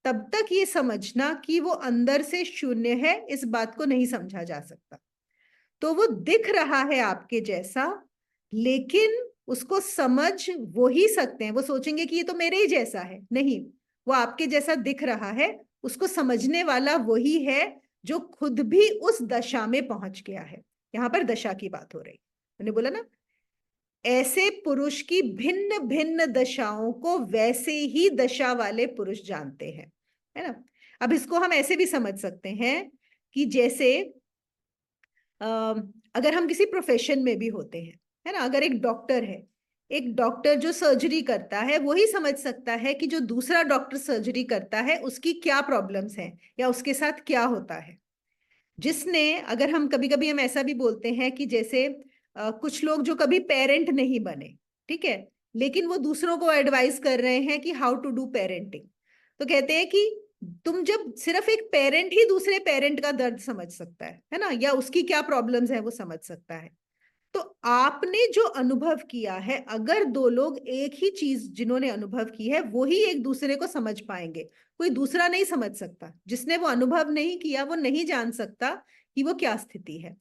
तब तक ये समझना कि वो अंदर से शून्य है, इस बात को नहीं समझा जा सकता। तो वो दिख रहा है आपके जैसा, लेकिन उसको समझ वो ही सकते हैं। वो सोचेंगे कि ये तो मेरे ही जैसा है, नहीं, वो आपके जैसा दिख रहा है। उसको समझने वाला वही है जो खुद भी उस दशा में पहुंच गया है। यहां पर दशा की बात हो रही, मैंने बोला ना, ऐसे पुरुष की भिन्न भिन्न दशाओं को वैसे ही दशा वाले पुरुष जानते हैं, है ना। अब इसको हम ऐसे भी समझ सकते हैं कि जैसे अगर हम किसी प्रोफेशन में भी होते हैं, है ना, अगर एक डॉक्टर है, एक डॉक्टर जो सर्जरी करता है वही समझ सकता है कि जो दूसरा डॉक्टर सर्जरी करता है उसकी क्या प्रॉब्लम्स हैं या उसके साथ क्या होता है। जिसने, अगर हम कभी कभी हम ऐसा भी बोलते हैं कि जैसे कुछ लोग जो कभी पेरेंट नहीं बने, ठीक है, लेकिन वो दूसरों को एडवाइस कर रहे हैं कि हाउ टू डू पेरेंटिंग, तो कहते हैं कि तुम जब, सिर्फ एक पेरेंट ही दूसरे पेरेंट का दर्द समझ सकता है ना, या उसकी क्या प्रॉब्लम्स है वो समझ सकता है। तो आपने जो अनुभव किया है, अगर दो लोग एक ही चीज जिन्होंने अनुभव की है वो ही एक दूसरे को समझ पाएंगे, कोई दूसरा नहीं समझ सकता। जिसने वो अनुभव नहीं किया वो नहीं जान सकता कि वो क्या स्थिति है।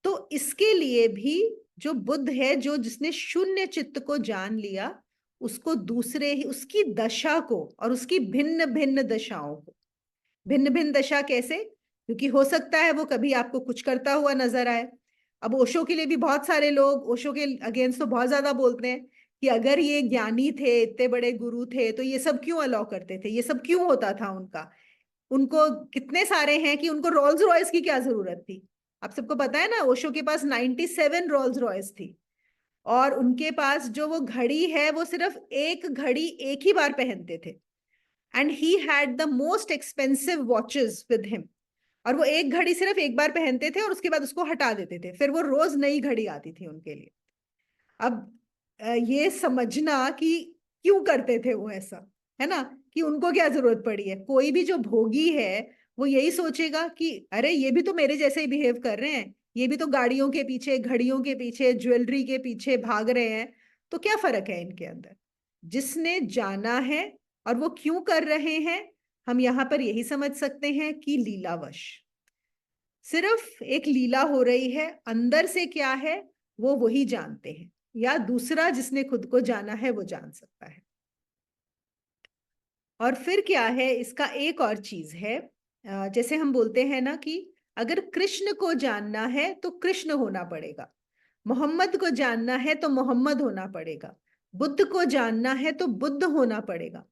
तो इसके लिए भी जो बुद्ध है, जो जिसने शून्य चित्त को जान लिया, उसको दूसरे ही उसकी दशा को और उसकी भिन्न भिन्न दशाओं को, भिन्न भिन्न दशा कैसे, क्योंकि हो सकता है वो कभी आपको कुछ करता हुआ नजर आए। अब ओशो के लिए भी बहुत सारे लोग ओशो के अगेंस्ट तो बहुत ज्यादा बोलते हैं कि अगर ये ज्ञानी थे, इतने बड़े गुरु थे, तो ये सब क्यों अलाउ करते थे, ये सब क्यों होता था उनका, उनको कितने सारे हैं कि उनको रोल्स रॉयस की क्या जरूरत थी। आप सबको पता है ना, ओशो के पास 97 रोल्स रॉयस थी, और उनके पास जो वो घड़ी है वो सिर्फ एक घड़ी एक ही बार पहनते थे, and he had the most expensive watches with him. और वो एक घड़ी सिर्फ एक बार पहनते थे और उसके बाद उसको हटा देते थे, फिर वो रोज नई घड़ी आती थी उनके लिए। अब ये समझना कि क्यों करते थे वो ऐसा, है ना, कि उनको क्या जरूरत पड़ी है। कोई भी जो भोगी है वो यही सोचेगा कि अरे ये भी तो मेरे जैसे ही बिहेव कर रहे हैं, ये भी तो गाड़ियों के पीछे, घड़ियों के पीछे, ज्वेलरी के पीछे भाग रहे हैं, तो क्या फर्क है इनके अंदर। जिसने जाना है और वो क्यों कर रहे हैं, हम यहां पर यही समझ सकते हैं कि लीलावश, सिर्फ एक लीला हो रही है, अंदर से क्या है वो वही जानते हैं, या दूसरा जिसने खुद को जाना है वो जान सकता है। और फिर क्या है, इसका एक और चीज है, जैसे हम बोलते हैं ना कि अगर कृष्ण को जानना है तो कृष्ण होना पड़ेगा, मोहम्मद को जानना है तो मोहम्मद होना पड़ेगा, बुद्ध को जानना है तो बुद्ध होना पड़ेगा।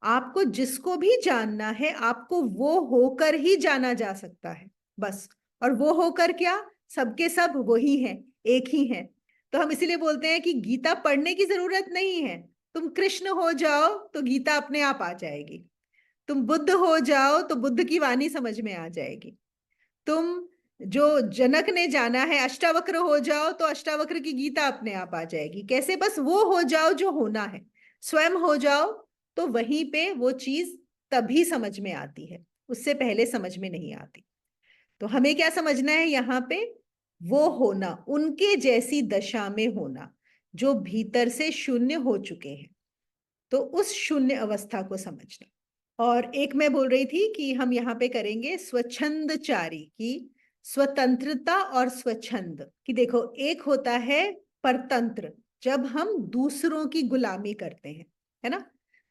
आपको जिसको भी जानना है, आपको वो होकर ही जाना जा सकता है, बस। और वो होकर क्या, सबके सब वही हैं, एक ही हैं। तो हम इसीलिए बोलते हैं कि गीता पढ़ने की जरूरत नहीं है, तुम कृष्ण हो जाओ तो गीता अपने आप आ जाएगी, तुम बुद्ध हो जाओ तो बुद्ध की वाणी समझ में आ जाएगी, तुम जो जनक ने जाना है अष्टावक्र हो जाओ तो अष्टावक्र की गीता अपने आप आ जाएगी। कैसे, बस वो हो जाओ जो होना है, स्वयं हो जाओ, तो वहीं पे वो चीज तभी समझ में आती है, उससे पहले समझ में नहीं आती। तो हमें क्या समझना है यहाँ पे, वो होना, उनके जैसी दशा में होना, जो भीतर से शून्य हो चुके हैं, तो उस शून्य अवस्था को समझना। और एक मैं बोल रही थी कि हम यहाँ पे करेंगे स्वच्छंदचारी की स्वतंत्रता और स्वच्छंद की। देखो, एक होता है परतंत्र, जब हम दूसरों की गुलामी करते हैं, है ना,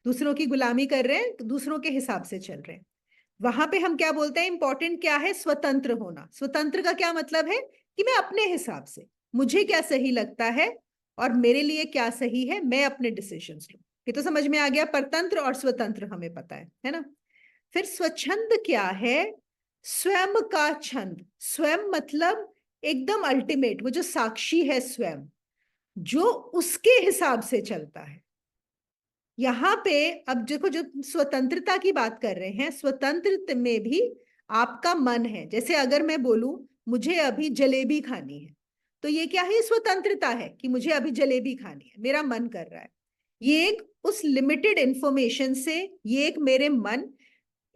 दूसरों की गुलामी कर रहे हैं, दूसरों के हिसाब से चल रहे हैं, वहां पे हम क्या बोलते हैं, इंपॉर्टेंट क्या है, स्वतंत्र होना। स्वतंत्र का क्या मतलब है कि मैं अपने हिसाब से, मुझे क्या सही लगता है और मेरे लिए क्या सही है, मैं अपने डिसीजंस लूं। ये तो समझ में आ गया, परतंत्र और स्वतंत्र हमें पता है ना। फिर स्वच्छंद क्या है, स्वयं का छंद। स्वयं मतलब एकदम अल्टीमेट, वो जो साक्षी है स्वयं, जो उसके हिसाब से चलता है। यहाँ पे अब देखो, जो स्वतंत्रता की बात कर रहे हैं, स्वतंत्र में भी आपका मन है। जैसे अगर मैं बोलूं मुझे अभी जलेबी खानी है, तो ये क्या है, स्वतंत्रता है कि मुझे अभी जलेबी खानी है, मेरा मन कर रहा है। ये एक उस लिमिटेड इंफॉर्मेशन से, ये एक मेरे मन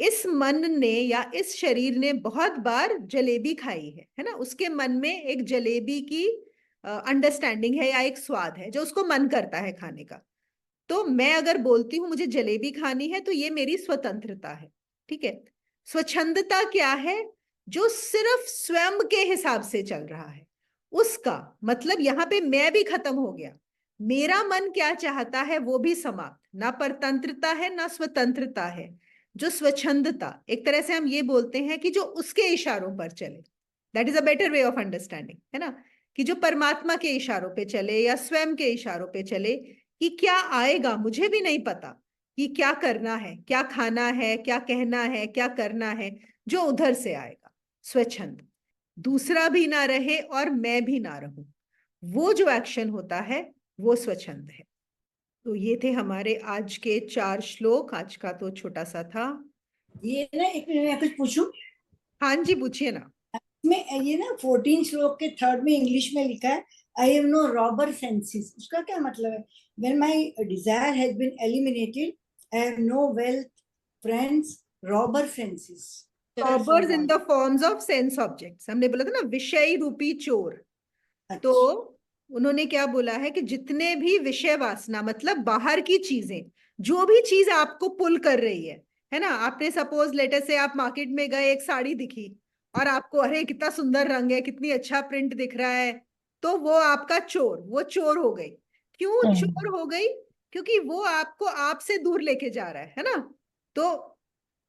इस मन ने या इस शरीर ने बहुत बार जलेबी खाई है ना, उसके मन में एक जलेबी की अंडरस्टैंडिंग है या एक स्वाद है जो उसको मन करता है खाने का। तो मैं अगर बोलती हूँ मुझे जलेबी खानी है, तो ये मेरी स्वतंत्रता है, ठीक है। स्वच्छंदता क्या है? जो सिर्फ स्वयं के हिसाब से चल रहा है उसका मतलब यहाँ पे मैं भी खत्म हो गया, मेरा मन क्या चाहता है वो भी समाप्त, ना परतंत्रता है ना स्वतंत्रता है। जो स्वच्छंदता, एक तरह से हम ये बोलते हैं कि जो उसके इशारों पर चले, that is a better way of understanding, है ना, कि जो परमात्मा के इशारों पे चले या स्वयं के इशारों पे चले, कि क्या आएगा मुझे भी नहीं पता, कि क्या करना है, क्या खाना है, क्या कहना है, क्या करना है, जो उधर से आएगा। स्वच्छंद, दूसरा भी ना रहे और मैं भी ना रहूं, वो जो एक्शन होता है वो स्वच्छंद है। तो ये थे हमारे आज के 4 श्लोक। आज का तो छोटा सा था। ये ना एक मिनट मैं कुछ पूछूं। हाँ जी, पूछिए ना। में ये ना 14 श्लोक के थर्ड में इंग्लिश में लिखा है, I have no robber senses. उसका क्या मतलब है? When my desire has been eliminated, I have no wealth, friends, robber senses. Robbers in the forms of sense objects, हमने बोला था ना, विषय रूपी चोर। तो उन्होंने क्या बोला है कि जितने भी विषय वासना, मतलब बाहर की चीजें, जो भी चीज आपको पुल कर रही है ना, आपने सपोज लेटर से आप मार्केट में गए, एक साड़ी दिखी और आपको अरे कितना सुंदर रंग है, कितनी अच्छा प्रिंट दिख रहा है, तो वो आपका चोर, वो चोर हो गई। क्यों चोर हो गई? क्योंकि वो आपको आपसे दूर लेके जा रहा है ना। तो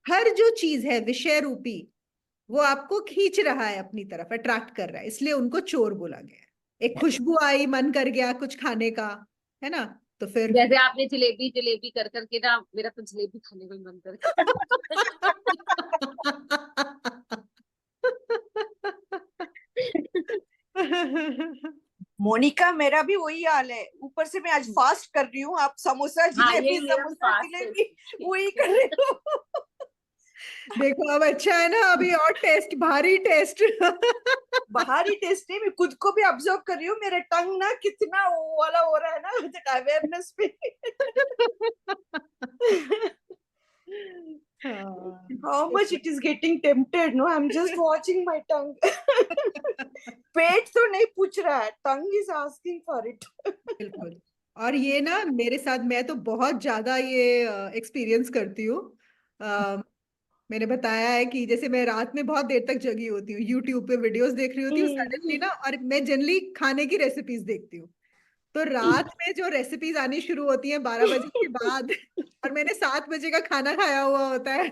हर जो चीज है विषय रूपी, वो आपको खींच रहा है अपनी तरफ, अट्रैक्ट कर रहा है, इसलिए उनको चोर बोला गया है। एक खुशबू आई, मन कर गया कुछ खाने का, है ना, तो फिर जैसे आपने जलेबी जलेबी कर करके ना, मेरा तो जलेबी खाने को ही मन कर मोनिका, मेरा भी वही हाल है। ऊपर से मैं आज फास्ट कर रही हूँ, आप समोसा जलेबी समोसा जलेबी वही कर रही हूँ। देखो अब अच्छा है ना, अभी और टेस्ट, भारी टेस्ट। बाहरी टेस्ट नहीं, मैं खुद को भी ऑब्जर्व कर रही हूँ, मेरा टंग ना कितना वो वाला हो रहा है ना, विद अवेयरनेस पे। How much it is getting tempted, no? I'm just watching my tongue. पेट तो नहीं पूछ रहा है, tongue is asking for it. बिल्कुल। और ये ना मेरे साथ, मैं तो बहुत ज्यादा ये एक्सपीरियंस करती हूँ। मैंने बताया है कि जैसे मैं रात में बहुत देर तक जगी होती हूँ, यूट्यूब पे वीडियोस देख रही होती हूँ सडनली ना, और मैं जनरली खाने की रेसिपीज देखती हूँ। तो रात में जो रेसिपीज आनी शुरू होती हैं 12 बजे के बाद, और मैंने 7 बजे का खाना खाया हुआ होता है।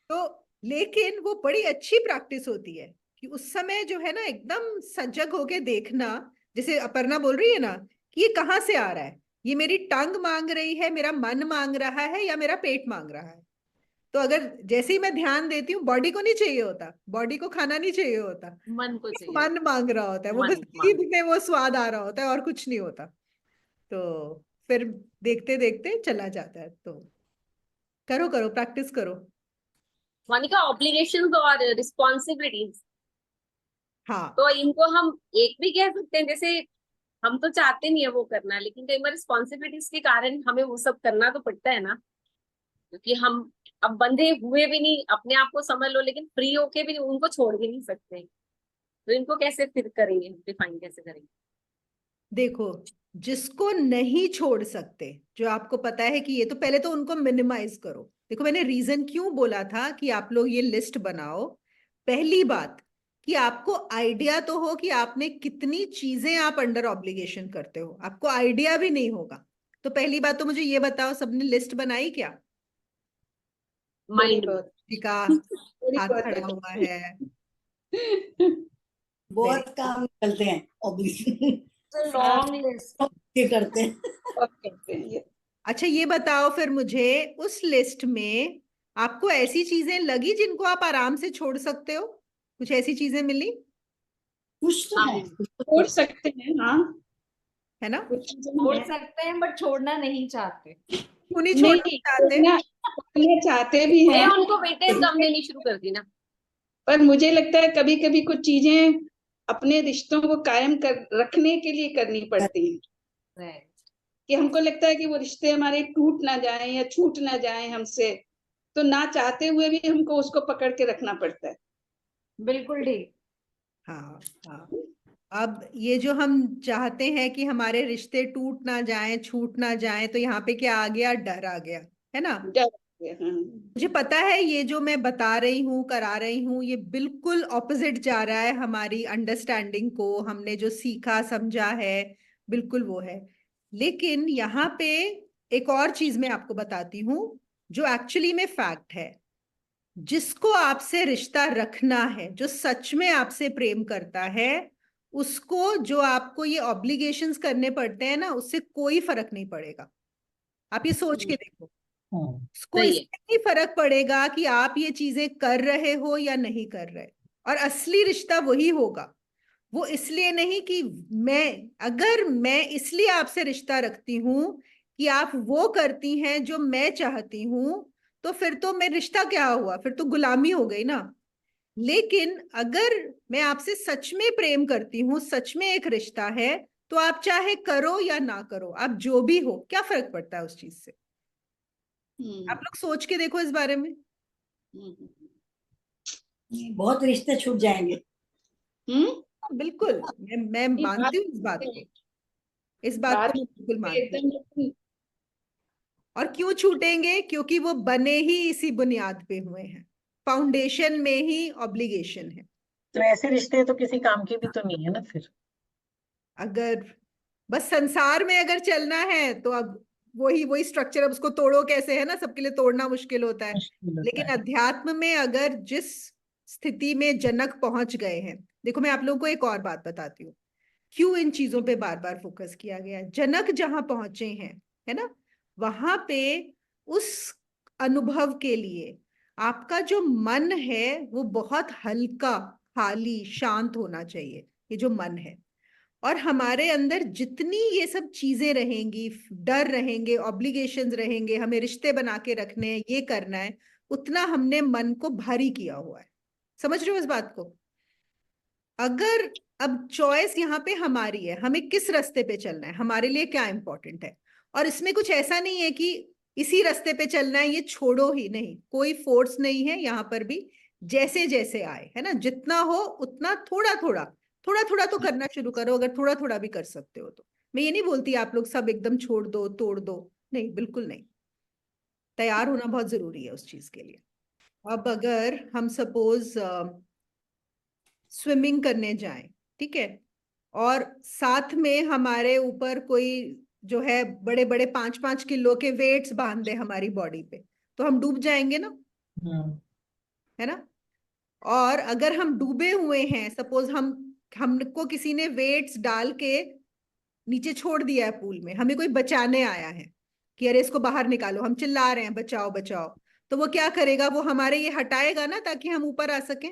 तो लेकिन वो बड़ी अच्छी प्रैक्टिस होती है कि उस समय जो है ना एकदम सजग होके देखना, जैसे अपर्णा बोल रही है ना कि ये कहाँ से आ रहा है, ये मेरी टंग मांग रही है, मेरा मन मांग रहा है, या मेरा पेट मांग रहा है। तो अगर जैसे ही मैं ध्यान देती हूँ, बॉडी को नहीं चाहिए होता, बॉडी को खाना नहीं चाहिए होता, मन को चाहिए, मन मांग रहा होता है, वो बस जीभ में वो स्वाद आ रहा होता है और कुछ नहीं होता। तो फिर देखते देखते चला जाता है। तो करो करो, प्रैक्टिस करो। मोनिका, ऑब्लिगेशंस और रिस्पॉन्सिबिलिटीज, हाँ, तो इनको हम एक भी कह सकते हैं। जैसे हम तो चाहते नहीं है वो करना, लेकिन कई बार रिस्पॉन्सिबिलिटीज के कारण हमें वो सब करना तो पड़ता है ना, क्योंकि हम अब बंधे हुए भी नहीं, अपने आप को समझ लो, लेकिन फ्री होके भी उनको छोड़ भी नहीं सकते। तो इनको कैसे फिर करेंगे, डिफाइन कैसे करेंगे? देखो, जिसको नहीं छोड़ सकते, जो आपको पता है कि ये, तो पहले तो उनको मिनिमाइज करो। देखो मैंने रीजन क्यों बोला था कि आप लोग ये लिस्ट बनाओ। पहली बात कि आपको आइडिया तो हो कि आपने कितनी चीजें आप अंडर ऑब्लिगेशन करते हो, आपको आइडिया भी नहीं होगा। तो पहली बात तो मुझे ये बताओ, सबने लिस्ट बनाई क्या? माइंड का हाथ खड़ा हुआ है। बहुत काम करते हैं ऑब्लिगेशन, लॉन्ग लिस्ट करते हैं। अच्छा ये बताओ फिर मुझे, उस लिस्ट में आपको ऐसी चीजें लगी जिनको आप आराम से छोड़ सकते हो? कुछ ऐसी चीजें मिली? कुछ तो है, छोड़ सकते हैं, हाँ है ना? छोड़ सकते हैं बट छोड़ना नहीं चाहते। क्यों नहीं छोड़ना चाहते? छोड़ना चाहते भी हैं, उनको वेटेज कम देनी शुरू कर दी ना। पर मुझे लगता है कभी कभी कुछ चीजें अपने रिश्तों को कायम कर रखने के लिए करनी पड़ती हैं। कि हमको लगता है कि वो रिश्ते हमारे टूट ना जाए या छूट ना जाए हमसे, तो ना चाहते हुए भी हमको उसको पकड़ के रखना पड़ता है। बिल्कुल ठीक। हाँ हाँ। अब ये जो हम चाहते हैं कि हमारे रिश्ते टूट ना जाएं, छूट ना जाएं, तो यहाँ पे क्या आ गया? डर आ गया, है ना? डर है, हाँ। मुझे पता है ये जो मैं बता रही हूँ, करा रही हूँ, ये बिल्कुल ऑपोजिट जा रहा है हमारी अंडरस्टैंडिंग को, हमने जो सीखा समझा है बिल्कुल वो है। लेकिन यहाँ पे एक और चीज मैं आपको बताती हूँ जो एक्चुअली में फैक्ट है। जिसको आपसे रिश्ता रखना है, जो सच में आपसे प्रेम करता है, उसको जो आपको ये ऑब्लिगेशंस करने पड़ते हैं ना, उससे कोई फर्क नहीं पड़ेगा। आप ये सोच के देखो, उसको सही है। इससे नहीं फर्क पड़ेगा कि आप ये चीजें कर रहे हो या नहीं कर रहे। और असली रिश्ता वही होगा। वो इसलिए नहीं कि अगर मैं इसलिए आपसे रिश्ता रखती हूं कि आप वो करती हैं जो मैं चाहती हूं, तो फिर तो मैं रिश्ता क्या हुआ? फिर तो गुलामी हो गई ना। लेकिन अगर मैं आपसे सच में प्रेम करती हूँ, सच में एक रिश्ता है, तो आप चाहे करो या ना करो, आप जो भी हो, क्या फर्क पड़ता है उस चीज से? आप लोग सोच के देखो इस बारे में। बहुत रिश्ते छूट जाएंगे। बिल्कुल, मैं मानती हूँ इस बात को। इस बात को मैं बिल्कुल मानती हूँ। एकदम और क्यों छूटेंगे? क्योंकि वो बने ही इसी बुनियाद पे हुए हैं, फाउंडेशन में ही ऑब्लिगेशन है। तो ऐसे रिश्ते तो किसी काम के भी तो नहीं है ना फिर। अगर बस संसार में अगर चलना है तो अब वही वही स्ट्रक्चर, अब उसको तोड़ो कैसे, है ना? सबके लिए तोड़ना मुश्किल होता है। मुश्किल होता लेकिन है। अध्यात्म में अगर जिस स्थिति में जनक पहुंच गए हैं, देखो मैं आप लोगों को एक और बात बताती हूँ क्यों इन चीजों पे बार बार फोकस किया गया है। जनक जहां पहुंचे हैं, है ना, वहां पे उस अनुभव के लिए आपका जो मन है वो बहुत हल्का, खाली, शांत होना चाहिए। ये जो मन है, और हमारे अंदर जितनी ये सब चीजें रहेंगी, डर रहेंगे, ऑब्लिगेशंस रहेंगे, हमें रिश्ते बना के रखने हैं, ये करना है, उतना हमने मन को भारी किया हुआ है। समझ रहे हो इस बात को? अगर अब चॉइस यहाँ पे हमारी है, हमें किस रास्ते पे चलना है, हमारे लिए क्या इंपॉर्टेंट है। और इसमें कुछ ऐसा नहीं है कि इसी रास्ते पे चलना है, ये छोड़ो ही नहीं, कोई फोर्स नहीं है यहाँ पर भी। जैसे जैसे आए, है ना, जितना हो उतना थोड़ा थोड़ा थोड़ा थोड़ा तो करना शुरू करो, अगर थोड़ा थोड़ा भी कर सकते हो तो। मैं ये नहीं बोलती आप लोग सब एकदम छोड़ दो, तोड़ दो, नहीं, बिल्कुल नहीं। तैयार होना बहुत जरूरी है उस चीज के लिए। अब अगर हम सपोज स्विमिंग करने जाएं, ठीक है, और साथ में हमारे ऊपर कोई जो है बड़े बड़े 5-5 किलो के वेट्स बांध दे हमारी बॉडी पे, तो हम डूब जाएंगे ना, है ना? और अगर हम डूबे हुए हैं, सपोज हमको किसी ने वेट्स डाल के नीचे छोड़ दिया है पूल में, हमें कोई बचाने आया है कि अरे इसको बाहर निकालो, हम चिल्ला रहे हैं बचाओ बचाओ, तो वो क्या करेगा? वो हमारे ये हटाएगा ना ताकि हम ऊपर आ सके।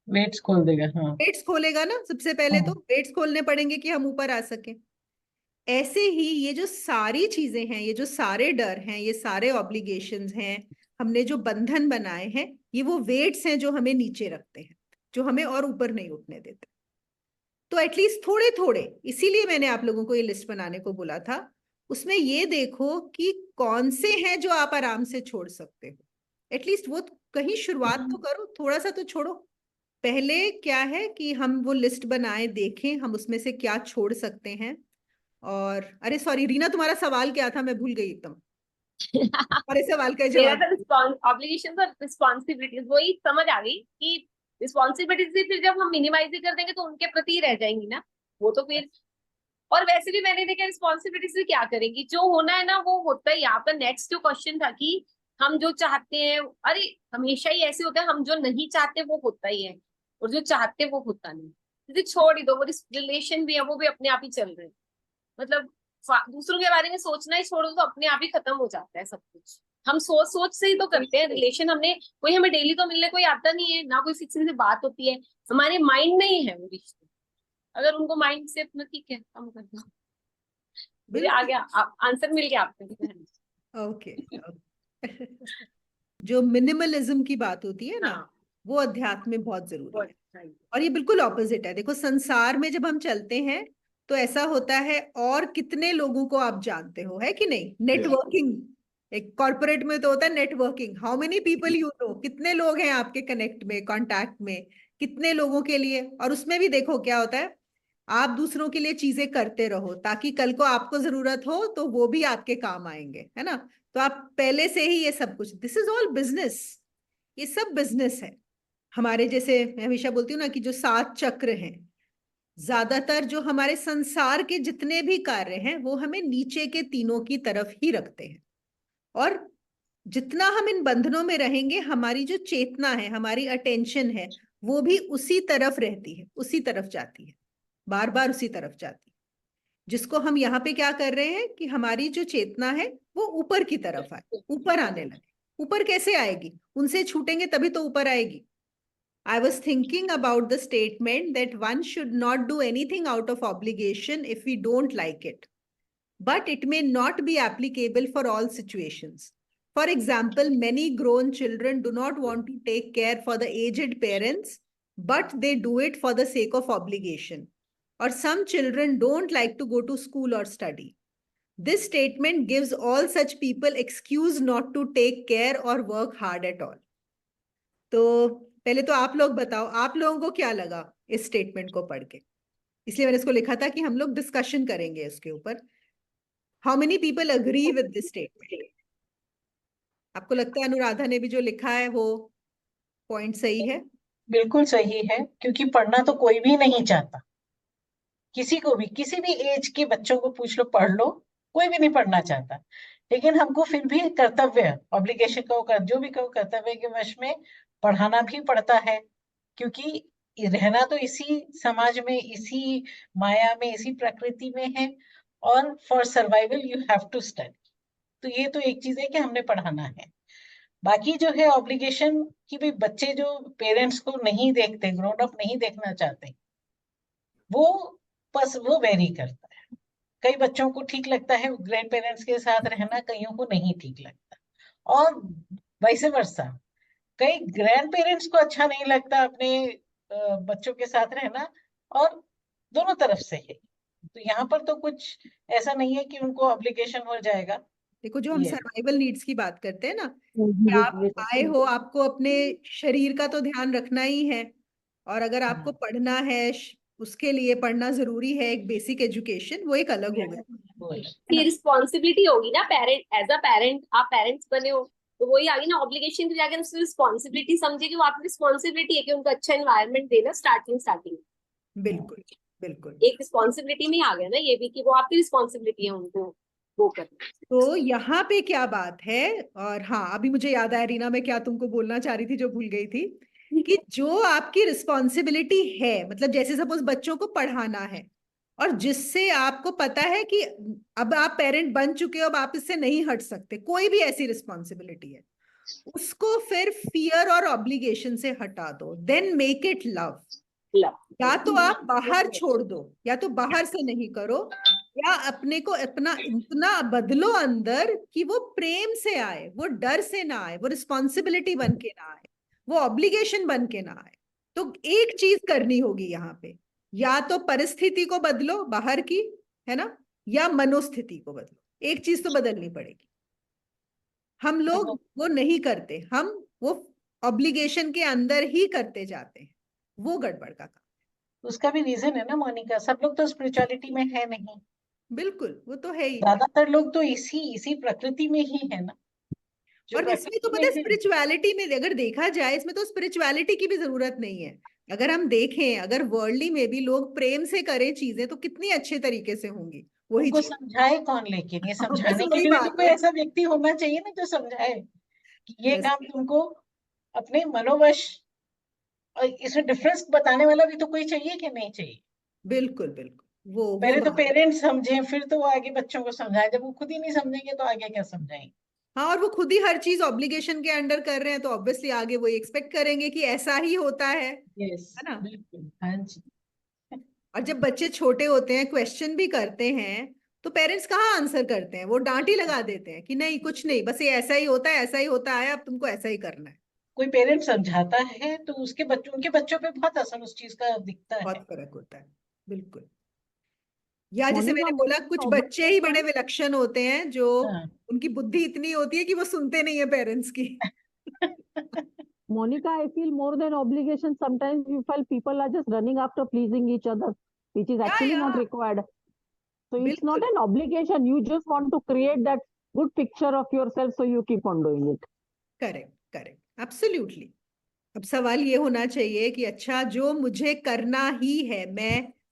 वेट्स खोल देगा, हाँ। वेट्स खोलेगा ना, सबसे पहले तो वेट्स खोलने पड़ेंगे कि हम ऊपर आ सके। ऐसे ही ये जो सारी चीजें हैं, ये जो सारे डर हैं, ये सारे ऑब्लिगेशंस हैं, हमने जो बंधन बनाए हैं, ये वो वेट्स हैं जो हमें नीचे रखते हैं, जो हमें और ऊपर नहीं उठने देते। तो एटलीस्ट थोड़े थोड़े, इसीलिए मैंने आप लोगों को ये लिस्ट बनाने को बोला था। उसमें ये देखो कि कौन से हैं जो आप आराम से छोड़ सकते हो। एटलीस्ट वो कहीं शुरुआत तो करो, थोड़ा सा तो छोड़ो। पहले क्या है कि हम वो लिस्ट बनाए, देखें हम उसमें से क्या छोड़ सकते हैं। और अरे सॉरी रीना, तुम्हारा सवाल क्या था? मैं भूल गई एकदम। तुम्हारे सवाल का मेरा जवाब। तो ऑब्लिगेशन और रिस्पॉन्सिबिलिटीज वही समझ आ गई कि रिस्पॉन्सिबिलिटीज फिर जब हम मिनिमाइज ही कर देंगे तो उनके प्रति ही रह जाएंगी ना, वो तो फिर। और वैसे भी मैंने देखा रिस्पॉन्सिबिलिटीज से क्या करेंगी, जो होना है ना वो होता ही है। आपका नेक्स्ट जो क्वेश्चन था कि हम जो चाहते हैं, अरे हमेशा ही ऐसे होता है, हम जो नहीं चाहते वो होता ही है, और जो चाहते वो होता नहीं। जैसे छोड़ ही दो, वो रिलेशन भी है वो भी अपने आप ही चल रहे हैं। मतलब दूसरों के बारे में सोचना ही छोड़ दो तो अपने आप ही खत्म हो जाता है सब कुछ। हम सोच सोच से ही तो करते हैं रिलेशन। हमने कोई हमें डेली तो मिलने कोई आता नहीं है ना, कोई किसी से बात होती है, हमारे माइंड में ही है वो रिश्ते। अगर उनको माइंड से अपना ठीक है कम कर दो, मुझे आ गया आंसर मिल गया आपको। ओके। जो मिनिमलिज्म की बात होती है ना, वो अध्यात्म में बहुत जरूरी है। और ये बिल्कुल ऑपोजिट है। देखो संसार में जब हम चलते हैं तो ऐसा होता है। और कितने लोगों को आप जानते हो, है कि नहीं? नेटवर्किंग, एक कॉर्पोरेट में तो होता है networking, how many people you know, कितने लोग हैं आपके कनेक्ट में, कांटेक्ट में, कितने लोगों के लिए। और उसमें भी देखो क्या होता है, आप दूसरों के लिए चीजें करते रहो ताकि कल को आपको जरूरत हो तो वो भी आपके काम आएंगे, है ना? तो आप पहले से ही ये सब कुछ, दिस इज ऑल बिजनेस, ये सब बिजनेस है। हमारे जैसे मैं हमेशा बोलती हूँ ना कि जो 7 चक्र हैं, ज्यादातर जो हमारे संसार के जितने भी कार्य हैं वो हमें नीचे के तीनों की तरफ ही रखते हैं। और जितना हम इन बंधनों में रहेंगे, हमारी जो चेतना है, हमारी अटेंशन है, वो भी उसी तरफ रहती है, उसी तरफ जाती है, बार बार उसी तरफ जाती है। जिसको हम यहाँ पे क्या कर रहे हैं कि हमारी जो चेतना है वो ऊपर की तरफ आए, ऊपर आने लगे। ऊपर कैसे आएगी? उनसे छूटेंगे तभी तो ऊपर आएगी। I was thinking about the statement that one should not do anything out of obligation if we don't like it, but it may not be applicable for all situations. For example, many grown children do not want to take care for the aged parents, but they do it for the sake of obligation. Or some children don't like to go to school or study. This statement gives all such people excuse not to take care or work hard at all. तो पहले तो आप लोग बताओ, आप लोगों को क्या लगा इस स्टेटमेंट को पढ़ के? इसलिए मैंने इसको लिखा था कि हम लोग डिस्कशन करेंगे इसके ऊपर। How many people agree with this statement? आपको लगता है अनुराधा ने भी जो लिखा है वो पॉइंट सही है? बिल्कुल सही है, क्योंकि पढ़ना तो कोई भी नहीं चाहता। किसी को भी, किसी भी एज के बच्चों को पूछ लो, पढ़ लो, कोई भी नहीं पढ़ना चाहता। लेकिन हमको फिर भी कर्तव्य, ऑब्लिगेशन का जो भी कहो, कर्तव्य के वश में पढ़ाना भी पड़ता है, क्योंकि रहना तो इसी समाज में, इसी माया में, इसी प्रकृति में है। और for survival you have to study. तो ये तो एक चीज है कि हमने पढ़ाना है। बाकी जो है ऑब्लिगेशन कि भाई बच्चे जो पेरेंट्स को नहीं देखते, ग्रोन अप नहीं देखना चाहते, वो बस वो वेरी करता है। कई बच्चों को ठीक लगता है ग्रैंड पेरेंट्स के साथ रहना, कईयों को नहीं ठीक लगता, और वैसे वर्षा। कई ग्रैंड पेरेंट्स को अच्छा नहीं लगता अपने बच्चों के साथ रहना, और दोनों तरफ से है। तो यहाँ पर तो कुछ ऐसा नहीं है कि उनको ऑब्लिगेशन हो जाएगा। देखो, जो हम ये सर्वाइवल नीड्स की बात करते हैं ना, कि आप आए हो, आपको अपने शरीर का तो ध्यान रखना ही है, और अगर आपको पढ़ना है, उसके लिए पढ़ना जरूरी है, एक बेसिक एजुकेशन, वो एक अलग हो गया। ये रिस्पॉन्सिबिलिटी होगी ना, पेरेंट एज अ पेरेंट, आप पेरेंट्स बने हो तो वही आ गई ना ऑब्लिगेशन। तो जाकर उसकी रिस्पॉन्सिबिलिटी समझे कि वो आपकी रिस्पॉन्सिबिलिटी है कि उनको अच्छा एनवायरनमेंट देना स्टार्टिंग। बिल्कुल बिल्कुल। एक रिस्पॉन्सिबिलिटी में आ गया ना ये भी, कि वो आपकी रिस्पॉन्सिबिलिटी है उनको वो करना। तो यहाँ पे क्या बात है, और हाँ अभी मुझे याद आया रीना, मैं क्या तुमको बोलना चाह रही थी जो भूल गई थी, कि जो आपकी रिस्पॉन्सिबिलिटी है, मतलब जैसे सपोज बच्चों को पढ़ाना है, और जिससे आपको पता है कि अब आप पेरेंट बन चुके हो, अब आप इससे नहीं हट सकते, कोई भी ऐसी रिस्पॉन्सिबिलिटी है, उसको फिर फियर और ऑब्लिगेशन से हटा दो, देन मेक इट लव। या तो आप बाहर छोड़ दो, या तो बाहर से नहीं करो, या अपने को अपना इतना बदलो अंदर कि वो प्रेम से आए, वो डर से ना आए, वो रिस्पॉन्सिबिलिटी बन के ना आए, वो ऑब्लिगेशन बन के ना आए। तो एक चीज करनी होगी यहाँ पे, या तो परिस्थिति को बदलो बाहर की, है ना, या मनोस्थिति को बदलो, एक चीज तो बदलनी पड़ेगी। हम लोग वो नहीं करते, हम वो ऑब्लिगेशन के अंदर ही करते जाते हैं, वो गड़बड़ का काम। उसका भी रीजन है ना मोनिका, सब लोग तो स्पिरिचुअलिटी में है नहीं। बिल्कुल, वो तो है ही। ज्यादातर लोग तो इसी प्रकृति में ही है ना। और इसमें तो पता है, स्पिरिचुअलिटी में अगर देखा जाए, इसमें तो स्पिरिचुअलिटी की भी जरूरत नहीं है। अगर हम देखें, अगर वर्ल्डली में भी लोग प्रेम से करें चीजें, तो कितनी अच्छे तरीके से होंगी। वही उनको चीज समझाए कौन, लेकिन ये बस समझाने के वही लिए भी तो बात कोई है। ऐसा व्यक्ति होना चाहिए ना जो समझाए कि ये बस काम तुमको अपने मनोवश, और इसमें डिफरेंस बताने वाला भी तो कोई चाहिए कि नहीं चाहिए। बिल्कुल बिल्कुल, वो पहले तो बात। पेरेंट्स समझें, फिर तो वो आगे बच्चों को समझाए। जब वो खुद ही नहीं समझेंगे तो आगे क्या समझाएंगे। हाँ, और वो खुद ही हर चीज ऑब्लिगेशन के अंडर कर रहे हैं, तो ऑब्वियसली आगे वो एक्सपेक्ट करेंगे कि ऐसा ही होता है यस, ना। बिल्कुल, हाँ जी। और जब बच्चे छोटे होते हैं, क्वेश्चन भी करते हैं, तो पेरेंट्स कहाँ आंसर करते हैं, वो डांट ही लगा देते हैं कि नहीं कुछ नहीं, बस ये ऐसा ही होता है, ऐसा ही होता है, अब तुमको ऐसा ही करना है। कोई पेरेंट समझाता है तो उनके बच्चों पे बहुत असर उस चीज का दिखता है। बहुत फर्क होता है, बिल्कुल। या जैसे मोनिका, मैंने बोला, कुछ बच्चे ही बड़े विलक्षण होते हैं जो हाँ। उनकी बुद्धि इतनी होती है कि वो सुनते नहीं है पेरेंट्स की। Monica, I feel more than obligation. Sometimes we feel people are just running after pleasing each other, which is actually not या required. So it's not बिल्कुल an obligation. You just want to create that good picture of yourself, so you keep on doing it. Correct, correct, absolutely. अब सवाल ये होना चाहिए कि अच्छा, जो मुझे करना ही है,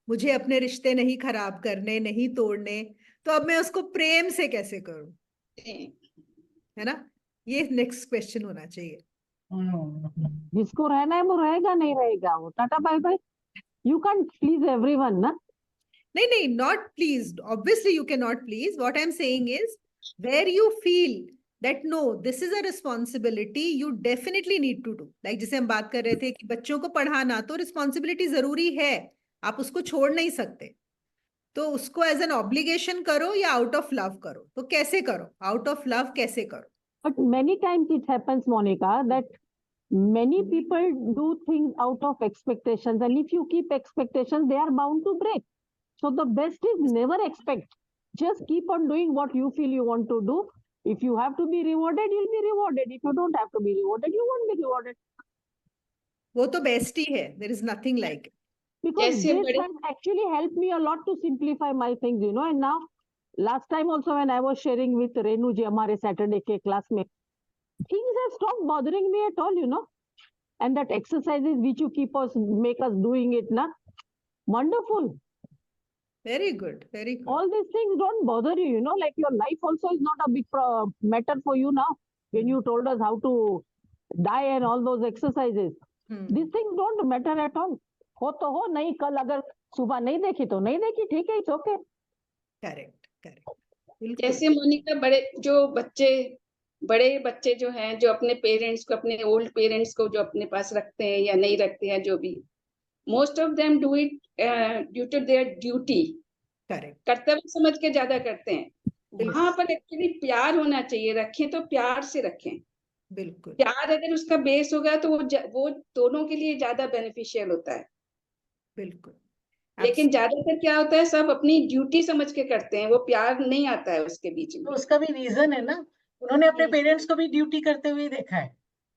मुझे अपने रिश्ते नहीं खराब करने, नहीं तोड़ने, तो अब मैं उसको प्रेम से कैसे करूं, है ना? ये नेक्स्ट क्वेश्चन होना चाहिए। जिसको रहना है वो रहेगा, नहीं रहेगा वो tata bye bye. You can't please everyone, ना? नहीं नहीं, not pleased, obviously you cannot please. What I'm saying is, where you feel that no, this is a responsibility you definitely need to do. Like जैसे हम बात कर रहे थे कि बच्चों को पढ़ाना तो रिस्पॉन्सिबिलिटी जरूरी है, आप उसको छोड़ नहीं सकते, तो उसको एज एन ऑब्लिगेशन करो या आउट ऑफ लव करो, तो कैसे करो, आउट ऑफ लव कैसे करो? But many times it happens, Monica, that many people do things out of expectations, and if you keep expectations, they are bound to break. So the best is never expect. Just keep on doing what you feel you want to do. If you have to be rewarded, you'll be rewarded. If you don't have to be rewarded, you won't be rewarded. वो तो best ही है, there is nothing like it. Because जैसे this बड़े has actually helped me a lot to simplify my things, you know. And now, last time also when I was sharing with Renu ji, हमारे Saturday के class में, things have stopped bothering me at all, you know. And that exercises which you keep us, make us doing it, na, wonderful. Very good, very good. All these things don't bother you, you know, like your life also is not a big matter for you now. When you told us how to die and all those exercises, these things don't matter at all. हो तो हो, नहीं कल अगर सुबह नहीं देखी तो नहीं देखी, ठीक है, इट्स ओके. Correct, correct. जैसे मोनिका, बड़े बच्चे जो हैं, जो अपने पेरेंट्स को, अपने ओल्ड पेरेंट्स को जो अपने पास रखते हैं या नहीं रखते हैं, जो भी, most of them do it due to their duty. Correct, कर्तव्य समझ के ज्यादा करते हैं. बिल्कुल, वहां पर एक्चुअली प्यार होना चाहिए. रखें तो प्यार से रखें. बिल्कुल, प्यार अगर उसका बेस होगा तो वो दोनों के लिए ज्यादा बेनिफिशियल होता है. बिल्कुल. लेकिन ज्यादातर क्या होता है, सब अपनी ड्यूटी समझ के करते हैं, वो प्यार नहीं आता है उसके बीच में. तो उसका भी रीजन है ना, उन्होंने अपने पेरेंट्स को भी ड्यूटी करते हुए देखा है,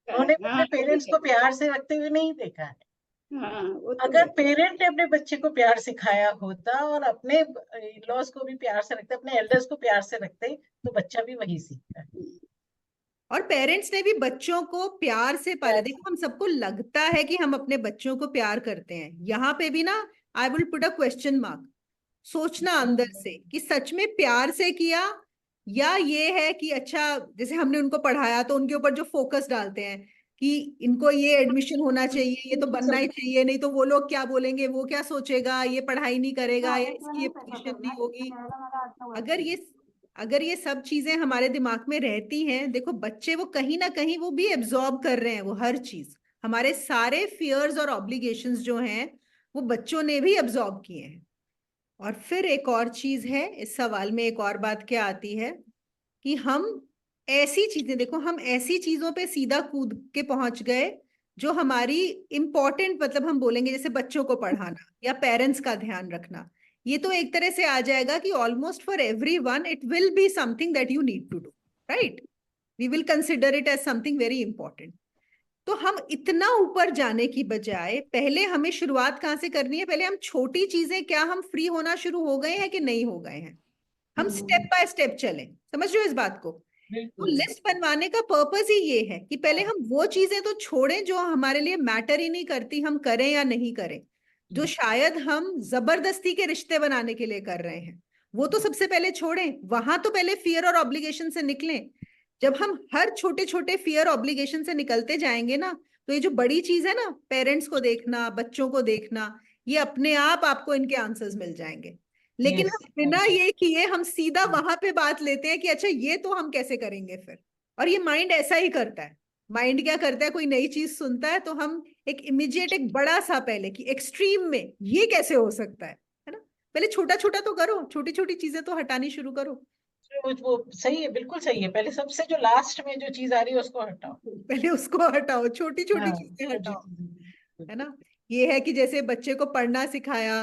उन्होंने अपने पेरेंट्स को प्यार से रखते हुए नहीं देखा है. वो तो अगर पेरेंट ने अपने बच्चे को प्यार सिखाया होता और अपने इन-लॉज को भी प्यार से रखते, अपने एल्डर्स को प्यार से रखते, तो बच्चा भी वही सीखता है. और पेरेंट्स ने भी बच्चों को प्यार से पाला. देखो, हम सबको लगता है कि हम अपने बच्चों को प्यार करते हैं, यहाँ पे भी ना I will put a question mark. सोचना अंदर से कि सच में प्यार से किया, या ये है कि अच्छा जैसे हमने उनको पढ़ाया तो उनके ऊपर जो फोकस डालते हैं कि इनको ये एडमिशन होना चाहिए, ये तो बनना ही चाहिए, नहीं तो वो लोग क्या बोलेंगे, वो क्या सोचेगा, ये पढ़ाई नहीं करेगा या इसकी ये पोजीशन नहीं होगी. अगर ये सब चीजें हमारे दिमाग में रहती हैं, देखो बच्चे वो कहीं ना कहीं वो भी एब्जॉर्ब कर रहे हैं, वो हर चीज, हमारे सारे फियर्स और ऑब्लिगेशंस जो हैं वो बच्चों ने भी एब्जॉर्ब किए हैं. और फिर एक और चीज है इस सवाल में, एक और बात क्या आती है कि हम ऐसी चीजें, देखो हम ऐसी चीजों पे सीधा कूद के पहुंच गए जो हमारी इंपॉर्टेंट, मतलब हम बोलेंगे जैसे बच्चों को पढ़ाना या पेरेंट्स का ध्यान रखना, ये तो एक तरह से आ जाएगा कि almost for everyone it will be something that you need to do, right? We will consider it as something very important. तो हम इतना ऊपर जाने की बजाय पहले हमें शुरुआत कहाँ से करनी है? पहले हम छोटी चीजें, क्या हम फ्री होना शुरू हो गए हैं कि नहीं हो गए हैं? हम स्टेप बाय स्टेप चलें. समझ रहे हो इस बात को? तो लिस्ट बनवाने का पर्पस ही ये है कि पहले हम वो चीजें तो छोड़ें जो हमारे लिए मैटर ही नहीं करती, हम करें या नहीं करें, जो शायद हम जबरदस्ती के रिश्ते बनाने के लिए कर रहे हैं, वो तो सबसे पहले छोड़ें. वहां तो पहले फियर और ऑब्लिगेशन से निकलें. जब हम हर छोटे छोटे फियर ऑब्लिगेशन से निकलते जाएंगे ना, तो ये जो बड़ी चीज है ना, पेरेंट्स को देखना, बच्चों को देखना, ये अपने आप आपको इनके आंसर्स मिल जाएंगे. लेकिन हम बिना ये किए हम सीधा वहां पे बात लेते हैं कि अच्छा ये तो हम कैसे करेंगे फिर. और ये माइंड ऐसा ही करता है. माइंड क्या करता है, कोई नई चीज सुनता है तो हम एक इमीडिएट, एक बड़ा सा पहले कि एक्सट्रीम में ये कैसे हो सकता है ना? पहले छोटा छोटा तो करो, छोटी छोटी चीजें तो हटानी शुरू करो. वो सही है, बिल्कुल सही है. पहले सबसे जो लास्ट में जो चीज आ रही है उसको हटाओ, पहले उसको हटाओ, छोटी छोटी चीजें हटाओ, है ना? ये है कि जैसे बच्चे को पढ़ना सिखाया,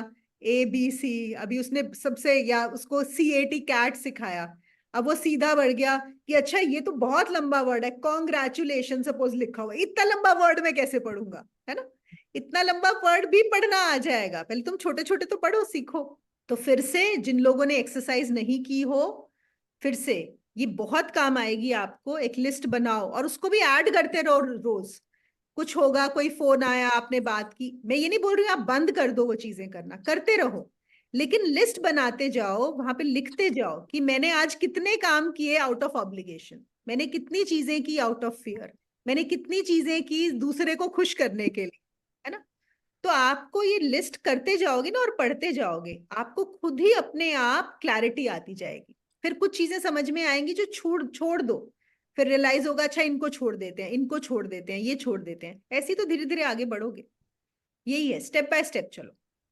ABC, अभी उसने सबसे, या उसको CAT कैट सिखाया, अब वो सीधा बढ़ गया कि अच्छा ये तो बहुत लंबा वर्ड है, कॉन्ग्रेचुलेशन सपोज लिखा हुआ, इतना लंबा वर्ड मैं कैसे पढ़ूंगा, है ना। इतना लंबा वर्ड भी पढ़ना आ जाएगा, पहले तुम छोटे छोटे तो पढ़ो, सीखो। तो फिर से जिन लोगों ने एक्सरसाइज नहीं की हो, फिर से ये बहुत काम आएगी आपको। एक लिस्ट बनाओ और उसको भी ऐड करते रहो रोज। कुछ होगा, कोई फोन आया, आपने बात की, मैं ये नहीं बोल रही हूँ आप बंद कर दो वो चीजें करना, करते रहो, लेकिन लिस्ट बनाते जाओ, वहां पे लिखते जाओ कि मैंने आज कितने काम किए आउट ऑफ ऑब्लिगेशन, मैंने कितनी चीजें की आउट ऑफ फियर, मैंने कितनी चीजें की दूसरे को खुश करने के लिए, है ना। तो आपको ये लिस्ट करते जाओगे ना और पढ़ते जाओगे, आपको खुद ही अपने आप क्लैरिटी आती जाएगी। फिर कुछ चीजें समझ में आएंगी जो छोड़ छोड़ दो, फिर रियलाइज होगा अच्छा इनको छोड़ देते हैं, इनको छोड़ देते हैं, ये छोड़ देते हैं, ऐसे तो धीरे धीरे आगे बढ़ोगे। यही है, स्टेप बाय स्टेप चलो।